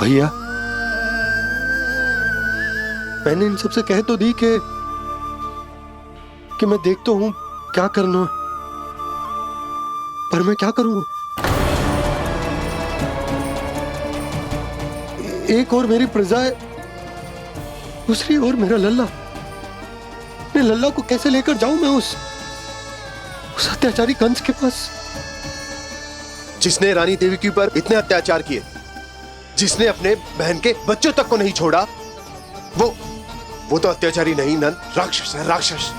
भैया, मैंने इन सबसे कह तो दी कि मैं देखता हूं क्या करना, पर मैं क्या करूं? एक और मेरी प्रजा है, दूसरी ओर मेरा लल्ला। मैं लल्ला को कैसे लेकर जाऊं मैं उस अत्याचारी कंस के पास, जिसने रानी देवी के ऊपर इतने अत्याचार किए, जिसने अपने बहन के बच्चों तक को नहीं छोड़ा, वो तो अत्याचारी नहीं नंद, राक्षस है, राक्षस।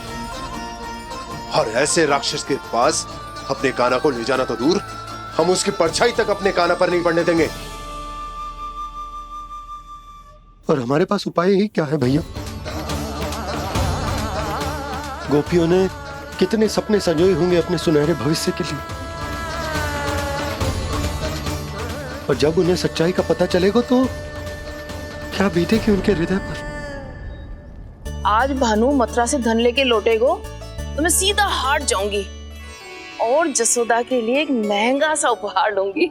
और ऐसे राक्षस के पास अपने कान्हा को ले जाना तो दूर, हम उसकी परछाई तक अपने कान्हा पर नहीं पड़ने देंगे। और हमारे पास उपाय ही क्या है भैया? गोपियों ने कितने सपने संजोए होंगे अपने सुनहरे भविष्य के लिए, और जब उन्हें सच्चाई का पता चलेगा तो क्या बीतेगी उनके हृदय पर? आज भानु मथुरा से धन लेके लौटेगो तो मैं सीधा हाट जाऊंगी और जसोदा के लिए एक महंगा सा उपहार दूंगी।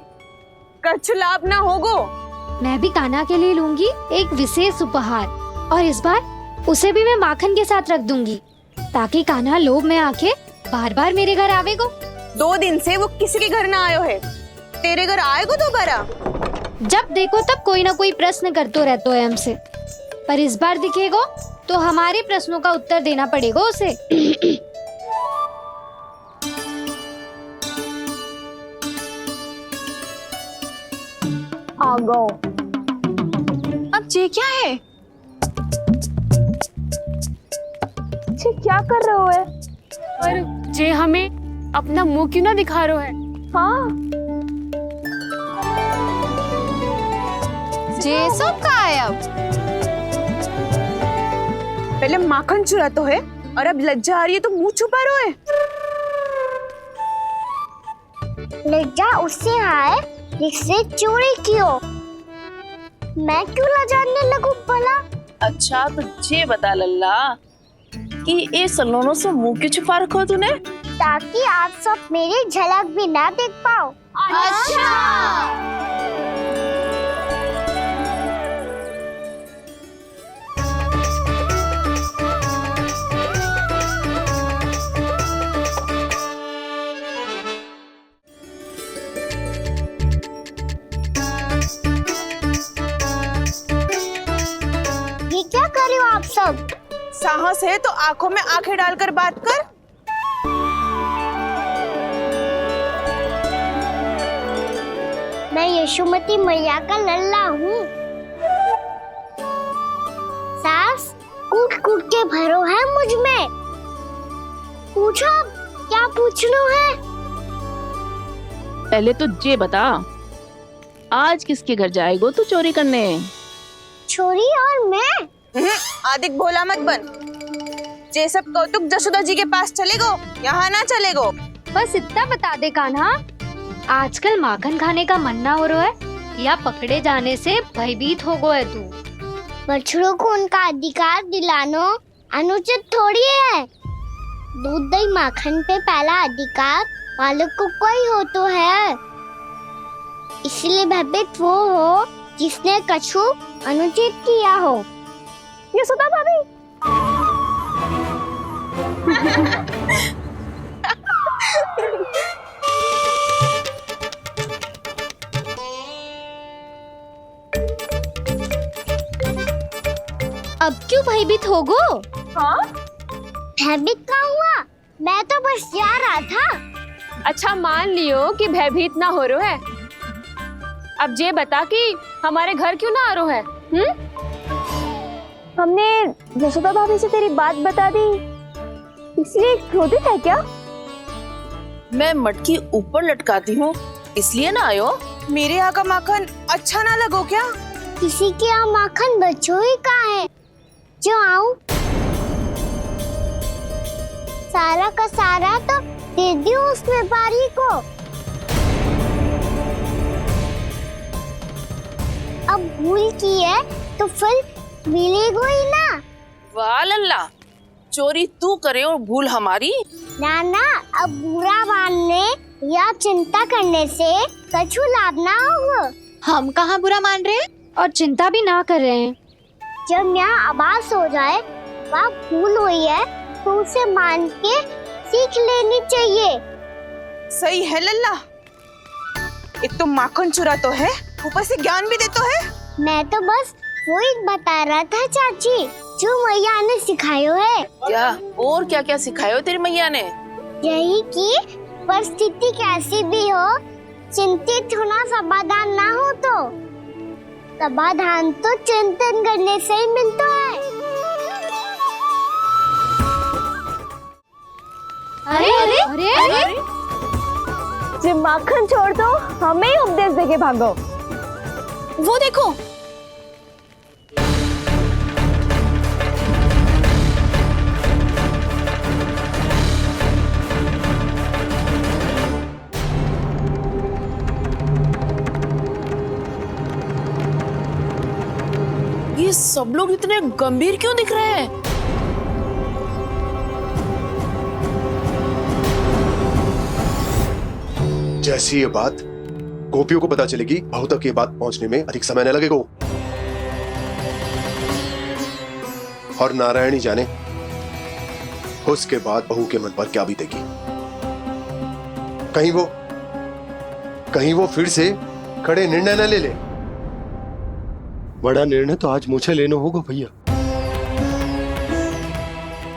कछुलाभ ना होगो। मैं भी कान्हा के लिए लूंगी एक विशेष उपहार, और इस बार उसे भी मैं माखन के साथ रख दूंगी, ताकि कान्हा लोभ में आके बार बार मेरे घर आवेगो। 2 दिन से वो किसी के घर ना आयो है, तेरे घर आएगो दोबारा? जब देखो तब कोई ना कोई प्रश्न करते रहते हो हमसे, पर इस बार दिखेगो तो हमारे प्रश्नों का उत्तर देना पड़ेगा उसे। आ गो। अब जे क्या है? जे क्या कर रहे हो है? और जे हमें अपना मुंह क्यों ना दिखा रहे है? हाँ, जे सब का है अब? पहले माखन चुरा तो है, और अब लज्जा आ रही है तो मुंह छुपा रहे है। लज्जा उससे है जिससे चोरी की हो। मैं क्यों लजाने लगूं भला? अच्छा तो ये बता लल्ला कि ये सलोनों से मुंह क्यों छुपा रखो तूने? ताकि आप सब मेरी झलक भी ना देख पाओ। अच्छा। ये क्या कर रहे हो आप सब? साहस है तो आंखों में आंखें डालकर बात कर। मैं यशोमती मैया का लल्ला हूँ। सास कूट कूट के भरो है मुझ में। पूछो क्या पूछना है? पहले तो ये बता, आज किसके घर जाएगो तू चोरी करने? छोरी और मैं? आदिक भोला मत बन। जे सब कौतुक जसोदा जी के पास चलेगो, यहाँ ना चलेगो। बस इतना बता दे कान्हा, आजकल माखन खाने का मन ना हो रहा है, या पकड़े जाने से भयभीत हो गया है तू? बछड़ों को उनका अधिकार दिलाना अनुचित थोड़ी है। दूध दही माखन पे पहला अधिकार मालिक को कोई हो तो है। इसलिए भयभीत वो हो जिसने कछु अनुचित किया हो। यशोदा भाभी। अब क्यों भयभीत हो गो? हाँ? भयभीत का हुआ? मैं तो बस जा रहा था। अच्छा मान लियो कि भयभीत ना हो रो है। अब ये बता कि हमारे घर क्यों ना आ रो है? हमने यशोदा भाभी से तेरी बात बता दी, इसलिए क्रोधित है क्या? मैं मटकी ऊपर लटकाती हूँ इसलिए ना आयो। मेरे यहाँ का माखन अच्छा ना लगो क्या? किसी के यहाँ माखन बच्चों ही कहाँ है जो आऊं? सारा का सारा तो दे दियो उस व्यापारी को। अब भूल की है तो फल मिलेगा ही ना। वाह लल्ला, चोरी तू करे और भूल हमारी। नाना, अब बुरा मानने या चिंता करने से कछु लाभ ना होगा। हम कहाँ बुरा मान रहे हैं और चिंता भी ना कर रहे हैं। जब यहाँ आभास हो जाए वहाँ भूल हुई है तो उसे मान के सीख लेनी चाहिए। सही है लल्ला, एक तो माखन चुरा तो है, ऊपर से ज्ञान भी दे तो है। मैं तो बस वही बता रहा था चाची जो मैया ने सिखायो है। क्या और क्या क्या सिखायो तेरी मैया ने? यही कि परिस्थिति कैसी भी हो, चिंतित होना समाधान ना हो तो समाधान तो चिंतन करने से ही मिलता है। अरे अरे अरे अरे जब माखन छोड़ दो हमें ही उपदेश देके भागो। वो देखो, ये सब लोग इतने गंभीर क्यों दिख रहे हैं? जैसी ये बात गोपियों को पता चलेगी, बहू तक ये बात पहुंचने में अधिक समय न लगेगा। और नारायण ही जाने उसके बाद बहू के मन पर क्या बीतेगी। कहीं वो फिर से खड़े निर्णय न ले ले। बड़ा निर्णय तो आज मुझे लेना होगा भैया।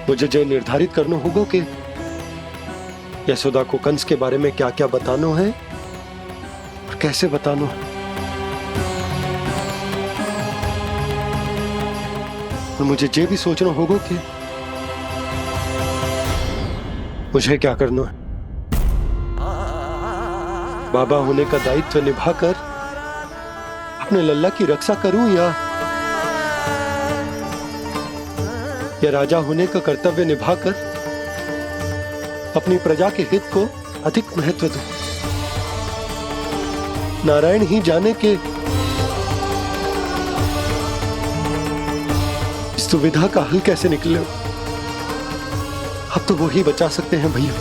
मुझे जो निर्धारित करना होगा कि यशोदा को कंस के बारे में क्या क्या बताना है और कैसे बताना है। और मुझे ये भी सोचना होगा कि मुझे क्या करना है। बाबा होने का दायित्व निभाकर अपने लल्ला की रक्षा करूं या राजा होने का कर्तव्य निभाकर अपनी प्रजा के हित को अधिक महत्व दूं। नारायण ही जाने के इस दुविधा का हल कैसे निकले। अब तो वो ही बचा सकते हैं भैया।